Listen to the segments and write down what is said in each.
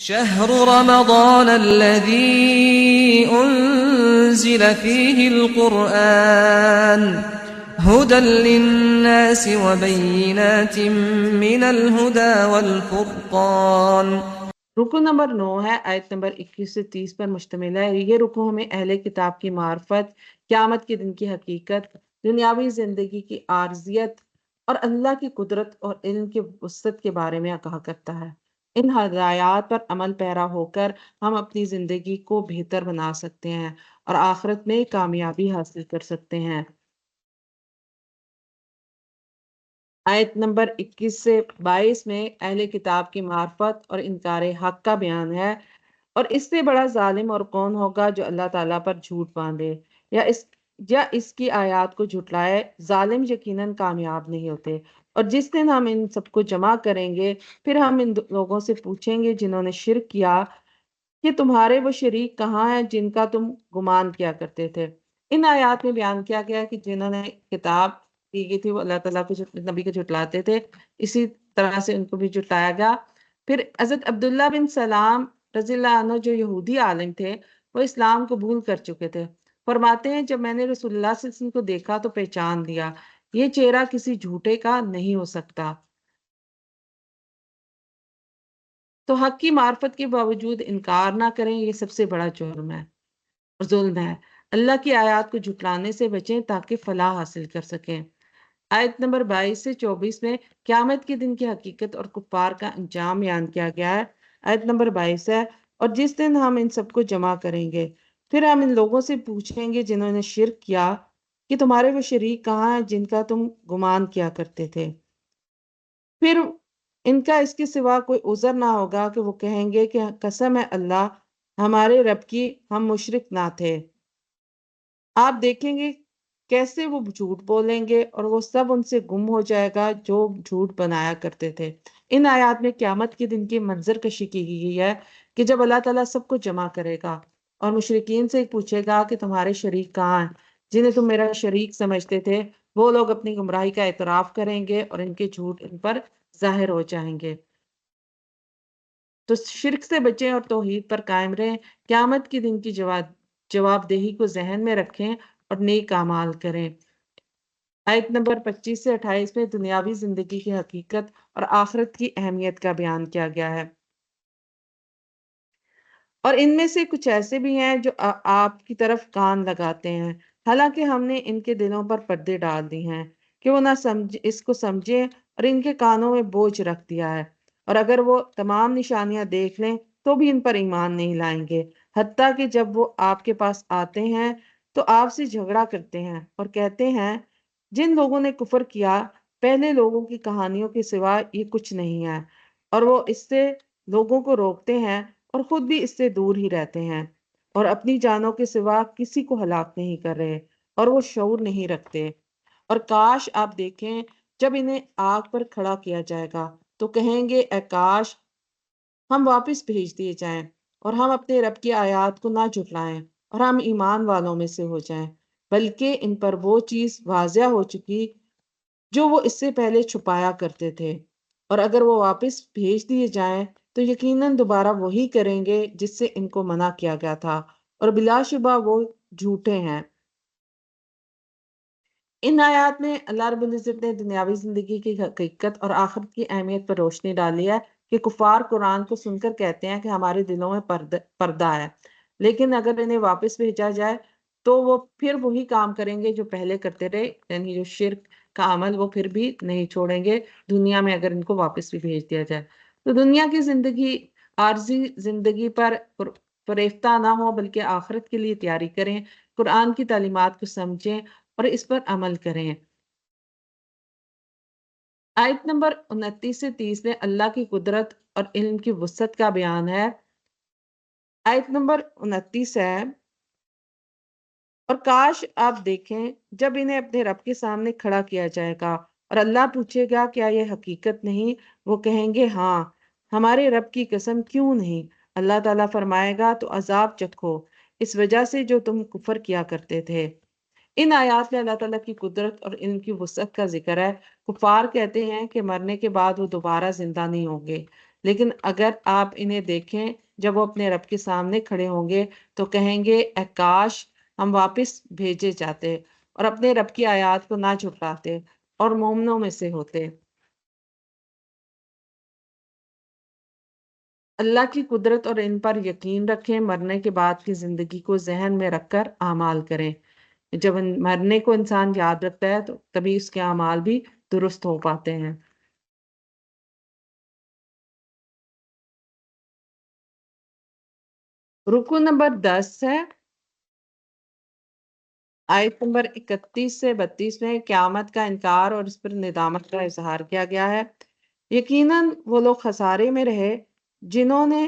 شهر رمضان الذي أنزل فيه القرآن هدى للناس وبينات من الهدى والفرقان۔ رکو نمبر 9 ہے، آیت نمبر 21 سے 30 پر مشتمل ہے۔ یہ رکو ہمیں اہل کتاب کی معرفت، قیامت کے دن کی حقیقت، دنیاوی زندگی کی عارضیت اور اللہ کی قدرت اور علم کی وسعت کے بارے میں آگاہ کرتا ہے۔ ان ہدایات پر عمل پیرا ہو کر ہم اپنی زندگی کو بہتر بنا سکتے ہیں اور آخرت میں کامیابی حاصل کر سکتے ہیں۔ آیت نمبر 21 سے 22 میں اہل کتاب کی معرفت اور انکار حق کا بیان ہے، اور اس سے بڑا ظالم اور کون ہوگا جو اللہ تعالیٰ پر جھوٹ باندھے یا اس کی آیات کو جھٹلائے۔ ظالم یقیناً کامیاب نہیں ہوتے۔ اور جس دن ہم ان سب کو جمع کریں گے، پھر ہم ان لوگوں سے پوچھیں گے جنہوں نے شرک کیا کہ تمہارے وہ شریک کہاں ہیں جن کا تم گمان کیا کرتے تھے۔ ان آیات میں بیان کیا گیا کہ جنہوں نے کتاب دی گئی تھی وہ اللہ تعالیٰ کو نبی کو جھٹلاتے تھے، اسی طرح سے ان کو بھی جھٹلایا گیا۔ پھر حضرت عبداللہ بن سلام رضی اللہ عنہ جو یہودی عالم تھے، وہ اسلام قبول کر چکے تھے۔ فرماتے ہیں جب میں نے رسول اللہ صلی اللہ علیہ وسلم کو دیکھا تو پہچان لیا، یہ چہرہ کسی جھوٹے کا نہیں ہو سکتا۔ تو حق کی معرفت کے باوجود انکار نہ کریں، یہ سب سے بڑا جرم ہے اور ظلم ہے۔ اللہ کی آیات کو جھٹلانے سے بچیں تاکہ فلاح حاصل کر سکیں۔ آیت نمبر 22 سے 24 میں قیامت کے دن کی حقیقت اور کفار کا انجام بیان کیا گیا ہے۔ آیت نمبر 22 ہے، اور جس دن ہم ان سب کو جمع کریں گے، پھر ہم ان لوگوں سے پوچھیں گے جنہوں نے شرک کیا کہ تمہارے وہ شریک کہاں ہیں جن کا تم گمان کیا کرتے تھے۔ پھر ان کا اس کے سوا کوئی عذر نہ ہوگا کہ وہ کہیں گے کہ قسم ہے اللہ ہمارے رب کی، ہم مشرک نہ تھے۔ آپ دیکھیں گے کیسے وہ جھوٹ بولیں گے اور وہ سب ان سے گم ہو جائے گا جو جھوٹ بنایا کرتے تھے۔ ان آیات میں قیامت کے دن کی منظر کشی کی گئی ہے کہ جب اللہ تعالیٰ سب کو جمع کرے گا اور مشرکین سے پوچھے گا کہ تمہارے شریک کہاں ہیں جنہیں تم میرا شریک سمجھتے تھے، وہ لوگ اپنی گمراہی کا اعتراف کریں گے اور ان کے جھوٹ ان پر ظاہر ہو جائیں گے۔ تو شرک سے بچیں اور توحید پر قائم رہیں، قیامت کے دن کی جواب دہی کو ذہن میں رکھیں اور نیک اعمال کریں۔ آیت نمبر 25 سے 28 میں دنیاوی زندگی کی حقیقت اور آخرت کی اہمیت کا بیان کیا گیا ہے، اور ان میں سے کچھ ایسے بھی ہیں جو آپ کی طرف کان لگاتے ہیں، حالانکہ ہم نے ان کے دلوں پر پردے ڈال دی ہیں کہ وہ نہ اس کو سمجھیں، اور ان کے کانوں میں بوجھ رکھ دیا ہے، اور اگر وہ تمام نشانیاں دیکھ لیں تو بھی ان پر ایمان نہیں لائیں گے، حتیٰ کہ جب وہ آپ کے پاس آتے ہیں تو آپ سے جھگڑا کرتے ہیں اور کہتے ہیں جن لوگوں نے کفر کیا پہلے لوگوں کی کہانیوں کے سوا یہ کچھ نہیں ہے، اور وہ اس سے لوگوں کو روکتے ہیں اور خود بھی اس سے دور ہی رہتے ہیں، اور اپنی جانوں کے سوا کسی کو ہلاک نہیں کر رہے، اور وہ شعور نہیں رکھتے۔ اور کاش آپ دیکھیں جب انہیں آگ پر کھڑا کیا جائے گا تو کہیں گے اے کاش ہم واپس بھیج دیے جائیں اور ہم اپنے رب کی آیات کو نہ جھٹلائیں اور ہم ایمان والوں میں سے ہو جائیں، بلکہ ان پر وہ چیز واضح ہو چکی جو وہ اس سے پہلے چھپایا کرتے تھے، اور اگر وہ واپس بھیج دیے جائیں تو یقیناً دوبارہ وہی کریں گے جس سے ان کو منع کیا گیا تھا، اور بلا شبہ وہ جھوٹے ہیں۔ ان آیات میں اللہ رب العزت نے دنیاوی زندگی کی حقیقت اور آخرت کی اہمیت پر روشنی ڈالی ہے کہ کفار قرآن کو سن کر کہتے ہیں کہ ہمارے دلوں میں پردہ ہے، لیکن اگر انہیں واپس بھیجا جائے تو وہ پھر وہی کام کریں گے جو پہلے کرتے رہے، یعنی جو شرک کا عمل وہ پھر بھی نہیں چھوڑیں گے دنیا میں اگر ان کو واپس بھی بھیج دیا جائے۔ تو دنیا کی زندگی عارضی زندگی پر فریفتہ نہ ہو بلکہ آخرت کے لیے تیاری کریں، قرآن کی تعلیمات کو سمجھیں اور اس پر عمل کریں۔ آیت نمبر 29 سے 30 میں اللہ کی قدرت اور علم کی وسعت کا بیان ہے۔ آیت نمبر 29 ہے، اور کاش آپ دیکھیں جب انہیں اپنے رب کے سامنے کھڑا کیا جائے گا اور اللہ پوچھے گا کیا یہ حقیقت نہیں، وہ کہیں گے ہاں ہمارے رب کی قسم کیوں نہیں۔ اللہ تعالیٰ فرمائے گا تو عذاب چکھو اس وجہ سے جو تم کفر کیا کرتے تھے۔ ان آیات میں اللہ تعالیٰ کی قدرت اور علم کی وسعت کا ذکر ہے۔ کفار کہتے ہیں کہ مرنے کے بعد وہ دوبارہ زندہ نہیں ہوں گے، لیکن اگر آپ انہیں دیکھیں جب وہ اپنے رب کے سامنے کھڑے ہوں گے تو کہیں گے اے کاش ہم واپس بھیجے جاتے اور اپنے رب کی آیات کو نہ جھٹلاتے اور مومنوں میں سے ہوتے۔ اللہ کی قدرت اور ان پر یقین رکھیں، مرنے کے بعد کی زندگی کو ذہن میں رکھ کر اعمال کریں۔ جب مرنے کو انسان یاد رکھتا ہے تو تبھی اس کے اعمال بھی درست ہو پاتے ہیں۔ رکو نمبر 10 ہے، آیت نمبر 31 سے 32 میں قیامت کا انکار اور اس پر ندامت کا اظہار کیا گیا ہے۔ یقیناً وہ لوگ خسارے میں رہے جنہوں نے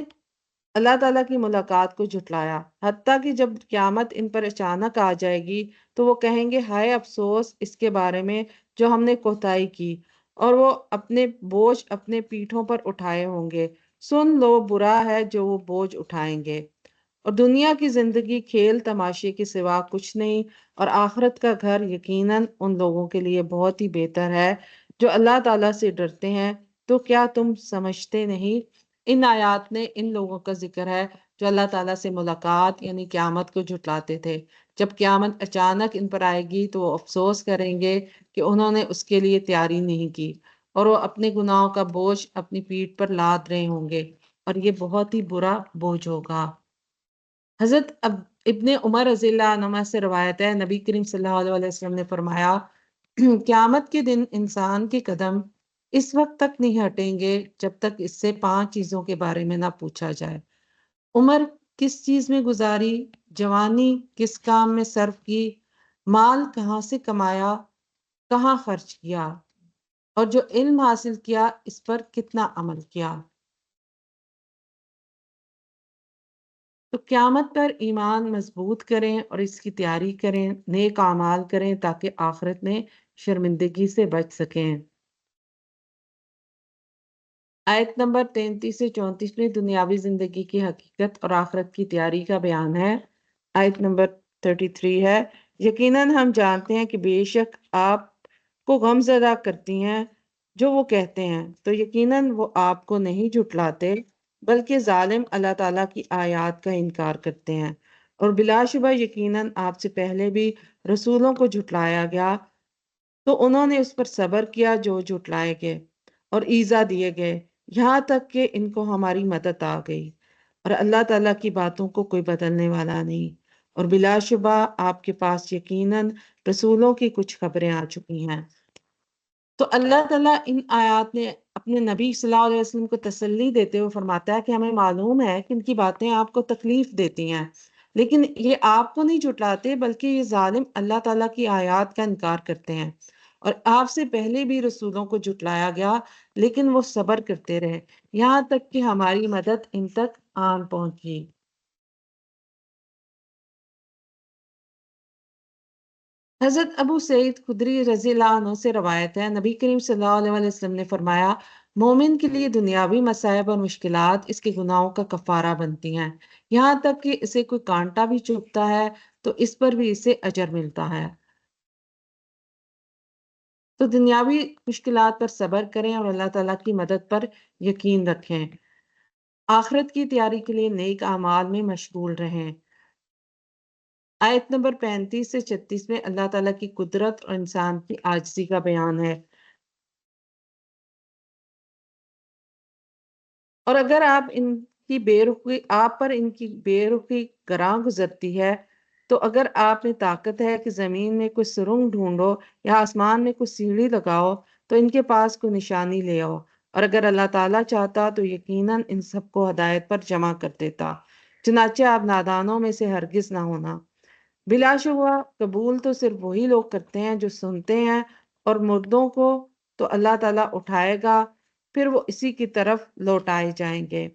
اللہ تعالیٰ کی ملاقات کو جھٹلایا، حتیٰ کہ جب قیامت ان پر اچانک آ جائے گی تو وہ کہیں گے ہائے افسوس اس کے بارے میں جو ہم نے کوتاہی کی، اور وہ اپنے بوجھ اپنے پیٹھوں پر اٹھائے ہوں گے۔ سن لو برا ہے جو وہ بوجھ اٹھائیں گے، اور دنیا کی زندگی کھیل تماشے کے سوا کچھ نہیں، اور آخرت کا گھر یقیناً ان لوگوں کے لیے بہت ہی بہتر ہے جو اللہ تعالیٰ سے ڈرتے ہیں۔ تو کیا تم سمجھتے نہیں؟ ان آیات میں ان لوگوں کا ذکر ہے جو اللہ تعالیٰ سے ملاقات یعنی قیامت کو جھٹلاتے تھے۔ جب قیامت اچانک ان پر آئے گی تو وہ افسوس کریں گے کہ انہوں نے اس کے لیے تیاری نہیں کی، اور وہ اپنے گناہوں کا بوجھ اپنی پیٹھ پر لاد رہے ہوں گے، اور یہ بہت ہی برا بوجھ ہوگا۔ حضرت ابن عمر رضی اللہ عنہ سے روایت ہے، نبی کریم صلی اللہ علیہ وسلم نے فرمایا قیامت کے دن انسان کے قدم اس وقت تک نہیں ہٹیں گے جب تک اس سے 5 چیزوں کے بارے میں نہ پوچھا جائے۔ عمر کس چیز میں گزاری، جوانی کس کام میں صرف کی، مال کہاں سے کمایا، کہاں خرچ کیا، اور جو علم حاصل کیا اس پر کتنا عمل کیا۔ تو قیامت پر ایمان مضبوط کریں اور اس کی تیاری کریں، نیک اعمال کریں تاکہ آخرت میں شرمندگی سے بچ سکیں۔ آیت نمبر 33 سے 34 میں دنیاوی زندگی کی حقیقت اور آخرت کی تیاری کا بیان ہے۔ آیت نمبر 33 ہے، یقیناً ہم جانتے ہیں کہ بے شک آپ کو غم زدہ کرتی ہیں جو وہ کہتے ہیں، تو یقیناً وہ آپ کو نہیں جھٹلاتے بلکہ ظالم اللہ تعالیٰ کی آیات کا انکار کرتے ہیں، اور بلا شبہ یقیناً آپ سے پہلے بھی رسولوں کو جھٹلایا گیا تو انہوں نے اس پر صبر کیا جو جھٹلائے گئے اور ایذا دیے گئے، یہاں تک کہ ان کو ہماری مدد آ گئی، اور اللہ تعالیٰ کی باتوں کو کوئی بدلنے والا نہیں، اور بلا شبہ آپ کے پاس یقیناً رسولوں کی کچھ خبریں آ چکی ہیں۔ تو اللہ تعالیٰ ان آیات میں اپنے نبی صلی اللہ علیہ وسلم کو تسلی دیتے ہوئے فرماتا ہے کہ ہمیں معلوم ہے کہ ان کی باتیں آپ کو تکلیف دیتی ہیں، لیکن یہ آپ کو نہیں جھٹلاتے بلکہ یہ ظالم اللہ تعالیٰ کی آیات کا انکار کرتے ہیں، اور آپ سے پہلے بھی رسولوں کو جھٹلایا گیا لیکن وہ صبر کرتے رہے، یہاں تک کہ ہماری مدد ان تک آن پہنچی۔ حضرت ابو سعید خدری رضی اللہ عنہ سے روایت ہے، نبی کریم صلی اللہ علیہ وسلم نے فرمایا مومن کے لیے دنیاوی مصائب اور مشکلات اس کے گناہوں کا کفارہ بنتی ہیں، یہاں تک کہ اسے کوئی کانٹا بھی چبھتا ہے تو اس پر بھی اسے اجر ملتا ہے۔ تو دنیاوی مشکلات پر صبر کریں اور اللہ تعالیٰ کی مدد پر یقین رکھیں، آخرت کی تیاری کے لیے نیک اعمال میں مشغول رہیں۔ آیت نمبر 35 سے 36 میں اللہ تعالیٰ کی قدرت اور انسان کی عاجزی کا بیان ہے۔ اور اگر آپ پر ان کی بے رخی گراں گزرتی ہے، تو اگر آپ میں طاقت ہے کہ زمین میں کوئی سرنگ ڈھونڈو یا آسمان میں کوئی سیڑھی لگاؤ تو ان کے پاس کوئی نشانی لے آؤ، اور اگر اللہ تعالیٰ چاہتا تو یقیناً ان سب کو ہدایت پر جمع کر دیتا، چنانچہ آپ نادانوں میں سے ہرگز نہ ہونا۔ بلا شبہ قبول تو صرف وہی لوگ کرتے ہیں جو سنتے ہیں، اور مردوں کو تو اللہ تعالیٰ اٹھائے گا پھر وہ اسی کی طرف لوٹائے جائیں گے۔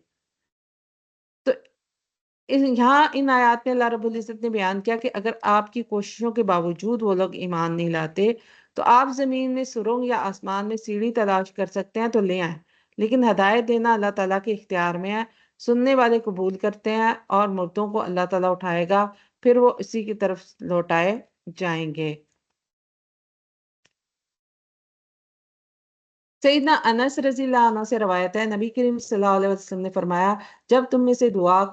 تو یہاں ان آیات میں اللہ رب العزت نے بیان کیا کہ اگر آپ کی کوششوں کے باوجود وہ لوگ ایمان نہیں لاتے تو آپ زمین میں سرنگ یا آسمان میں سیڑھی تلاش کر سکتے ہیں تو لے آئیں، لیکن ہدایت دینا اللہ تعالیٰ کے اختیار میں ہے۔ سننے والے قبول کرتے ہیں اور مردوں کو اللہ تعالیٰ اٹھائے گا پھر وہ اسی کی طرف لوٹائے جائیں گے۔ سیدنا انس رضی اللہ عنہ سے روایت ہے، نبی کریم صلی اللہ علیہ وسلم نے فرمایا، جب تم میں سے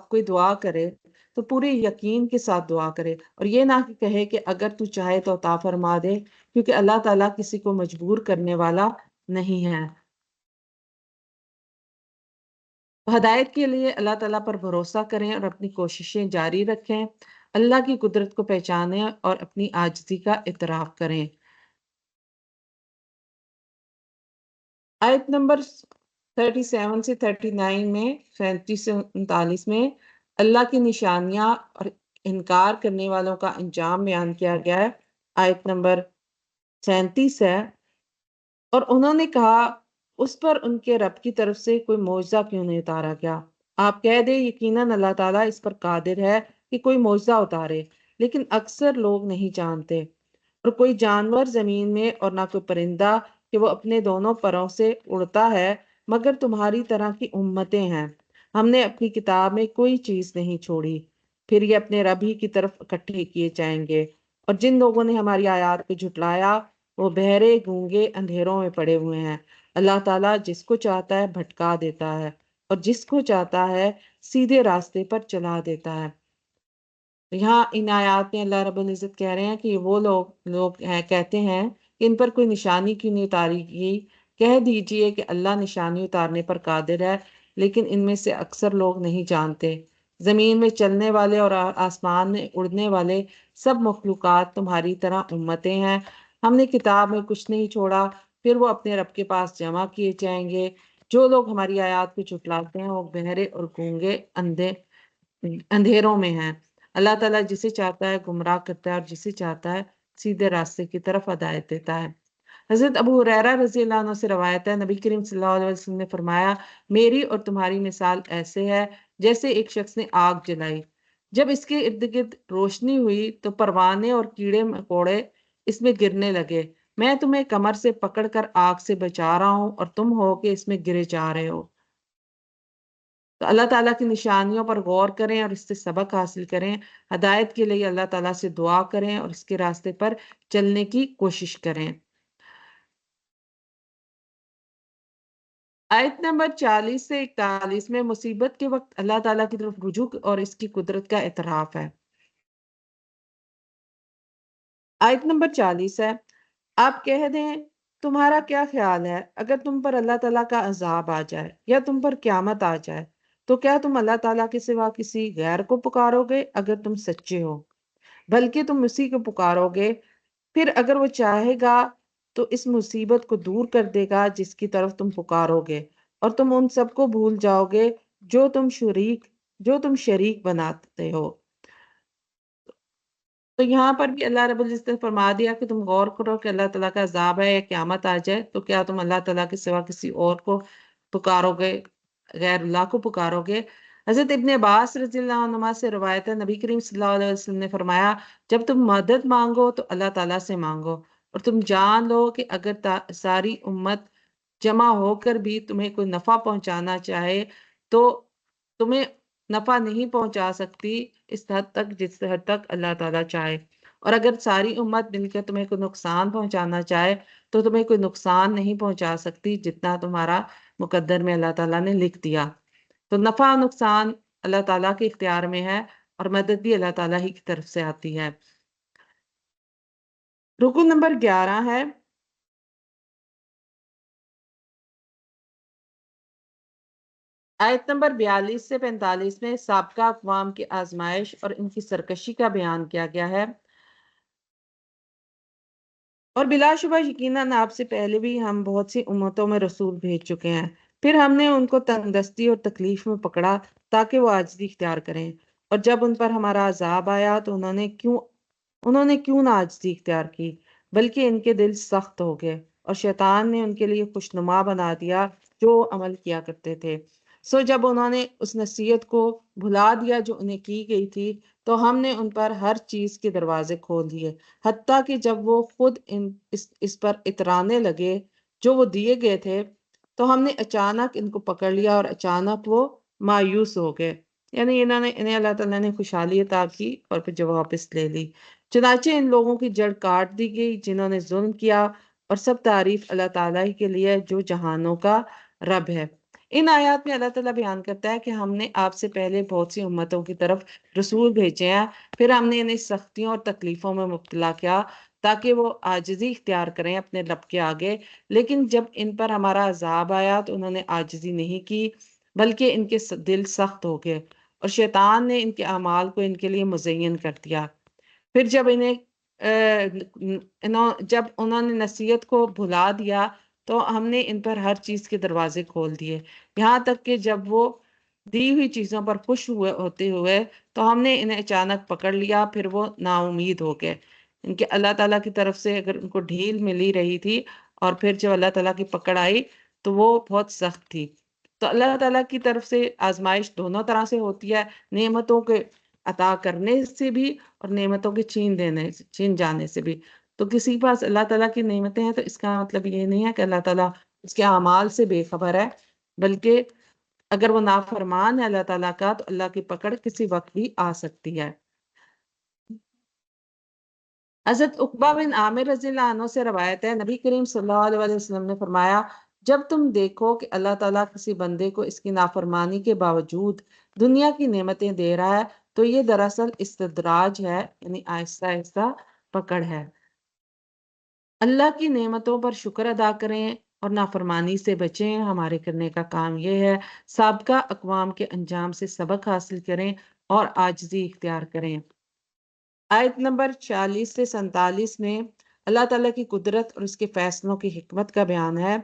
کوئی دعا کرے تو پورے یقین کے ساتھ دعا کرے، اور یہ نہ کہے کہ اگر تو چاہے تو عطا فرما دے، کیونکہ اللہ تعالیٰ کسی کو مجبور کرنے والا نہیں ہے۔ ہدایت کے لیے اللہ تعالیٰ پر بھروسہ کریں اور اپنی کوششیں جاری رکھیں، اللہ کی قدرت کو پہچانیں اور اپنی عاجزی کا اعتراف کریں۔ آیت نمبر 37 سے 39 میں، 37 سے 39 میں اللہ کی نشانیاں اور انکار کرنے والوں کا انجام بیان کیا گیا ہے۔ آیت نمبر 37 ہے، اور انہوں نے کہا اس پر ان کے رب کی طرف سے کوئی معجزہ کیوں نہیں اتارا گیا؟ آپ کہہ دیں یقیناً اللہ تعالیٰ اس پر قادر ہے کہ کوئی معجزہ اتارے، لیکن اکثر لوگ نہیں جانتے۔ اور کوئی جانور زمین میں اور نہ کوئی پرندہ کہ وہ اپنے دونوں پروں سے اڑتا ہے مگر تمہاری طرح کی امتیں ہیں۔ ہم نے اپنی کتاب میں کوئی چیز نہیں چھوڑی، پھر یہ اپنے رب ہی کی طرف اکٹھے کیے جائیں گے۔ اور جن لوگوں نے ہماری آیات کو جھٹلایا وہ بہرے گونگے اندھیروں میں پڑے ہوئے ہیں۔ اللہ تعالیٰ جس کو چاہتا ہے بھٹکا دیتا ہے اور جس کو چاہتا ہے سیدھے راستے پر چلا دیتا ہے۔ یہاں ان آیات میں اللہ رب العزت کہہ رہے ہیں کہ وہ لوگ کہتے ہیں کہ ان پر کوئی نشانی کیوں نہیں اتاری گئی۔ کہہ دیجئے کہ اللہ نشانی اتارنے پر قادر ہے، لیکن ان میں سے اکثر لوگ نہیں جانتے۔ زمین میں چلنے والے اور آسمان میں اڑنے والے سب مخلوقات تمہاری طرح امتیں ہیں۔ ہم نے کتاب میں کچھ نہیں چھوڑا، پھر وہ اپنے رب کے پاس جمع کیے جائیں گے۔ جو لوگ ہماری آیات کو جھٹلاتے ہیں وہ بہرے اور گونگے اندھیروں میں ہیں۔ اللہ تعالیٰ جسے چاہتا ہے گمراہ کرتا ہے اور جسے چاہتا ہے سیدھے راستے کی طرف ہدایت دیتا ہے۔ حضرت ابو ہریرہ رضی اللہ عنہ سے روایت ہے، نبی کریم صلی اللہ علیہ وسلم نے فرمایا، میری اور تمہاری مثال ایسے ہے جیسے ایک شخص نے آگ جلائی، جب اس کے ارد گرد روشنی ہوئی تو پروانے اور کیڑے مکوڑے اس میں گرنے لگے۔ میں تمہیں کمر سے پکڑ کر آگ سے بچا رہا ہوں اور تم ہو کہ اس میں گرے جا رہے ہو۔ تو اللہ تعالیٰ کی نشانیوں پر غور کریں اور اس سے سبق حاصل کریں۔ ہدایت کے لیے اللہ تعالیٰ سے دعا کریں اور اس کے راستے پر چلنے کی کوشش کریں۔ آیت نمبر 40 سے 41 میں مصیبت کے وقت اللہ تعالیٰ کی طرف رجوع اور اس کی قدرت کا اعتراف ہے۔ آیت نمبر 40 ہے، آپ کہہ دیں تمہارا کیا خیال ہے اگر تم پر اللہ تعالیٰ کا عذاب آ جائے یا تم پر قیامت آ جائے تو کیا تم اللہ تعالیٰ کے سوا کسی غیر کو پکارو گے اگر تم سچے ہو؟ بلکہ تم اسی کو پکارو گے، پھر اگر وہ چاہے گا تو اس مصیبت کو دور کر دے گا جس کی طرف تم پکارو گے، اور تم ان سب کو بھول جاؤ گے جو تم شریک بناتے ہو۔ تو یہاں پر بھی اللہ رب العزت نے فرما دیا کہ تم غور کرو کہ اللہ تعالیٰ کا عذاب ہے یا قیامت آ جائے تو کیا تم اللہ تعالیٰ کے سوا کسی اور کو پکارو گے، غیر اللہ کو پکارو گے؟ حضرت ابن عباس رضی اللہ عنہما سے روایت ہے، نبی کریم صلی اللہ علیہ وسلم نے فرمایا، جب تم مدد مانگو تو اللہ تعالیٰ سے مانگو، اور تم جان لو کہ اگر ساری امت جمع ہو کر بھی تمہیں کوئی نفع پہنچانا چاہے تو تمہیں نفع نہیں پہنچا سکتی اس حد تک جس حد تک اللہ تعالیٰ چاہے، اور اگر ساری امت مل کر تمہیں کوئی نقصان پہنچانا چاہے تو تمہیں کوئی نقصان نہیں پہنچا سکتی جتنا تمہارا مقدر میں اللہ تعالیٰ نے لکھ دیا۔ تو نفع و نقصان اللہ تعالیٰ کے اختیار میں ہے اور مدد بھی اللہ تعالیٰ ہی کی طرف سے آتی ہے۔ رکن نمبر 11 ہے، آیت نمبر 42 سے 45 میں سابقہ اقوام کی آزمائش اور ان کی سرکشی کا بیان کیا گیا ہے۔ اور بلا شبہ یقیناً آپ سے پہلے بھی ہم بہت سی امتوں میں رسول بھیج چکے ہیں، پھر ہم نے ان کو تنگدستی اور تکلیف میں پکڑا تاکہ وہ عاجزی اختیار کریں، اور جب ان پر ہمارا عذاب آیا تو انہوں نے کیوں نہ عاجزی اختیار کی، بلکہ ان کے دل سخت ہو گئے اور شیطان نے ان کے لیے خوشنما بنا دیا جو عمل کیا کرتے تھے۔ سو جب انہوں نے اس نصیحت کو بھلا دیا جو انہیں کی گئی تھی تو ہم نے ان پر ہر چیز کے دروازے کھول دیے، حتیٰ کہ جب وہ خود اس پر اترانے لگے جو وہ دیے گئے تھے تو ہم نے اچانک ان کو پکڑ لیا اور اچانک وہ مایوس ہو گئے، یعنی انہیں اللہ تعالیٰ نے خوشحالی عطا کی اور پھر جب واپس لے لی۔ چنانچہ ان لوگوں کی جڑ کاٹ دی گئی جنہوں نے ظلم کیا، اور سب تعریف اللہ تعالیٰ ہی کے لیے جو جہانوں کا رب ہے۔ ان آیات میں اللہ تعالیٰ بیان کرتا ہے کہ ہم نے آپ سے پہلے بہت سی امتوں کی طرف رسول بھیجے ہیں، پھر ہم نے انہیں سختیوں اور تکلیفوں میں مبتلا کیا تاکہ وہ عاجزی اختیار کریں اپنے رب کے آگے، لیکن جب ان پر ہمارا عذاب آیا تو انہوں نے عاجزی نہیں کی بلکہ ان کے دل سخت ہو گئے، اور شیطان نے ان کے اعمال کو ان کے لیے مزین کر دیا۔ پھر جب انہوں نے نصیحت کو بھلا دیا تو ہم نے ان پر ہر چیز کے دروازے کھول دیے، یہاں تک کہ جب وہ دی ہوئی چیزوں پر خوش ہوتے ہوئے تو ہم نے انہیں اچانک پکڑ لیا، پھر وہ نا امید ہو گئے۔ ان کے اللہ تعالیٰ کی طرف سے اگر ان کو ڈھیل ملی رہی تھی اور پھر جب اللہ تعالیٰ کی پکڑ آئی تو وہ بہت سخت تھی۔ تو اللہ تعالیٰ کی طرف سے آزمائش دونوں طرح سے ہوتی ہے، نعمتوں کے عطا کرنے سے بھی اور نعمتوں کے چھین جانے سے بھی۔ تو کسی کے پاس اللہ تعالیٰ کی نعمتیں ہیں تو اس کا مطلب یہ نہیں ہے کہ اللہ تعالیٰ اس کے اعمال سے بے خبر ہے، بلکہ اگر وہ نافرمان ہے اللہ تعالیٰ کا تو اللہ کی پکڑ کسی وقت بھی آ سکتی ہے۔ حضرت عقبہ بن عامر رضی اللہ عنہ سے روایت ہے، نبی کریم صلی اللہ علیہ وسلم نے فرمایا، جب تم دیکھو کہ اللہ تعالیٰ کسی بندے کو اس کی نافرمانی کے باوجود دنیا کی نعمتیں دے رہا ہے تو یہ دراصل استدراج ہے، یعنی آہستہ آہستہ پکڑ ہے۔ اللہ کی نعمتوں پر شکر ادا کریں اور نافرمانی سے بچیں، ہمارے کرنے کا کام یہ ہے۔ سابقہ اقوام کے انجام سے سبق حاصل کریں اور عاجزی اختیار کریں۔ آیت نمبر 46 سے 47 میں اللہ تعالیٰ کی قدرت اور اس کے فیصلوں کی حکمت کا بیان ہے۔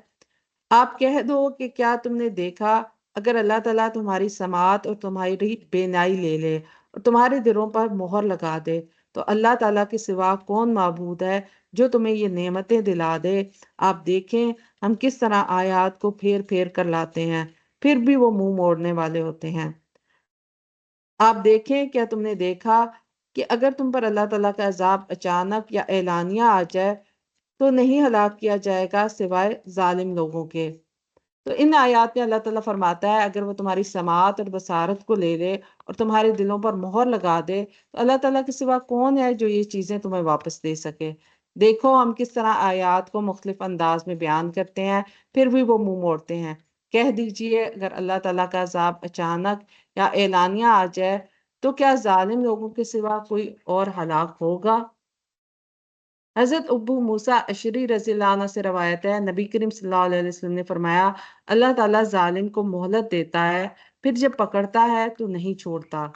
آپ کہہ دو کہ کیا تم نے دیکھا اگر اللہ تعالیٰ تمہاری سماعت اور تمہاری بینائی لے لے اور تمہارے دلوں پر مہر لگا دے تو اللہ تعالیٰ کے سوا کون معبود ہے جو تمہیں یہ نعمتیں دلا دے؟ آپ دیکھیں ہم کس طرح آیات کو پھیر پھیر کر لاتے ہیں، پھر بھی وہ منہ موڑنے والے ہوتے ہیں۔ آپ دیکھیں کیا تم نے دیکھا کہ اگر تم پر اللہ تعالیٰ کا عذاب اچانک یا اعلانیہ آ جائے تو نہیں ہلاک کیا جائے گا سوائے ظالم لوگوں کے۔ تو ان آیات میں اللہ تعالیٰ فرماتا ہے اگر وہ تمہاری سماعت اور بصارت کو لے لے اور تمہارے دلوں پر مہر لگا دے تو اللہ تعالیٰ کے سوا کون ہے جو یہ چیزیں تمہیں واپس دے سکے؟ دیکھو ہم کس طرح آیات کو مختلف انداز میں بیان کرتے ہیں، پھر بھی وہ منہ موڑتے ہیں۔ کہہ دیجئے اگر اللہ تعالیٰ کا عذاب اچانک یا اعلانیہ آ جائے تو کیا ظالم لوگوں کے سوا کوئی اور ہلاک ہوگا؟ حضرت ابو موسیٰ اشعری رضی اللہ عنہ سے روایت ہے، نبی کریم صلی اللہ علیہ وسلم نے فرمایا، اللہ تعالیٰ ظالم کو مہلت دیتا ہے، پھر جب پکڑتا ہے تو نہیں چھوڑتا۔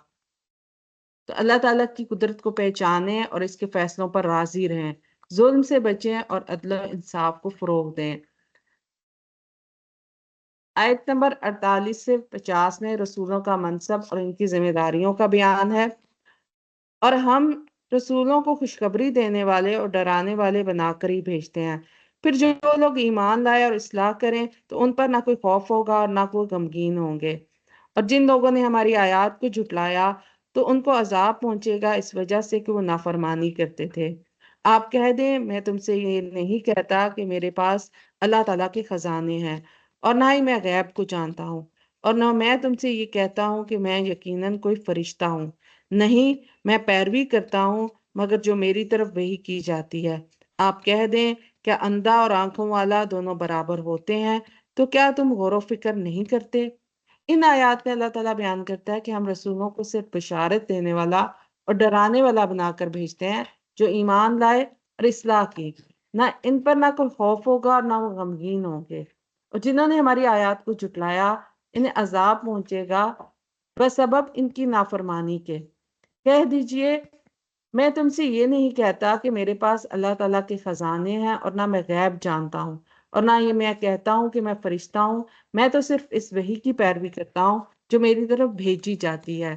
تو اللہ تعالیٰ کی قدرت کو پہچانیں اور اس کے فیصلوں پر راضی رہیں، ظلم سے بچیں اور عدل و انصاف کو فروغ دیں۔ آیت نمبر 48 سے 50 میں رسولوں کا منصب اور ان کی ذمہ داریوں کا بیان ہے، اور ہم رسولوں کو خوشخبری دینے والے اور ڈرانے والے بنا کر ہی بھیجتے ہیں۔ پھر جو لوگ ایمان لائے اور اصلاح کریں تو ان پر نہ کوئی خوف ہوگا اور نہ کوئی غمگین ہوں گے، اور جن لوگوں نے ہماری آیات کو جھٹلایا تو ان کو عذاب پہنچے گا اس وجہ سے کہ وہ نافرمانی کرتے تھے۔ آپ کہہ دیں میں تم سے یہ نہیں کہتا کہ میرے پاس اللہ تعالیٰ کے خزانے ہیں، اور نہ ہی میں غیب کو جانتا ہوں، اور نہ میں تم سے یہ کہتا ہوں کہ میں یقیناً کوئی فرشتہ ہوں، نہیں، میں پیروی کرتا ہوں مگر جو میری طرف وحی کی جاتی ہے۔ آپ کہہ دیں کیا اندھا اور آنکھوں والا دونوں برابر ہوتے ہیں؟ تو کیا تم غور و فکر نہیں کرتے؟ ان آیات میں اللہ تعالیٰ بیان کرتا ہے کہ ہم رسولوں کو صرف بشارت دینے والا اور ڈرانے والا بنا کر بھیجتے ہیں، جو ایمان لائے اور اصلاح کی، نہ ان پر نہ کوئی خوف ہوگا اور نہ وہ غمگین ہوں گے، اور جنہوں نے ہماری آیات کو جھٹلایا انہیں عذاب پہنچے گا بسبب ان کی نافرمانی کے۔ کہہ دیجئے میں تم سے یہ نہیں کہتا کہ میرے پاس اللہ تعالیٰ کے خزانے ہیں اور نہ میں غیب جانتا ہوں، اور نہ یہ میں کہتا ہوں کہ میں فرشتہ ہوں، میں تو صرف اس وحی کی پیروی کرتا ہوں جو میری طرف بھیجی جاتی ہے۔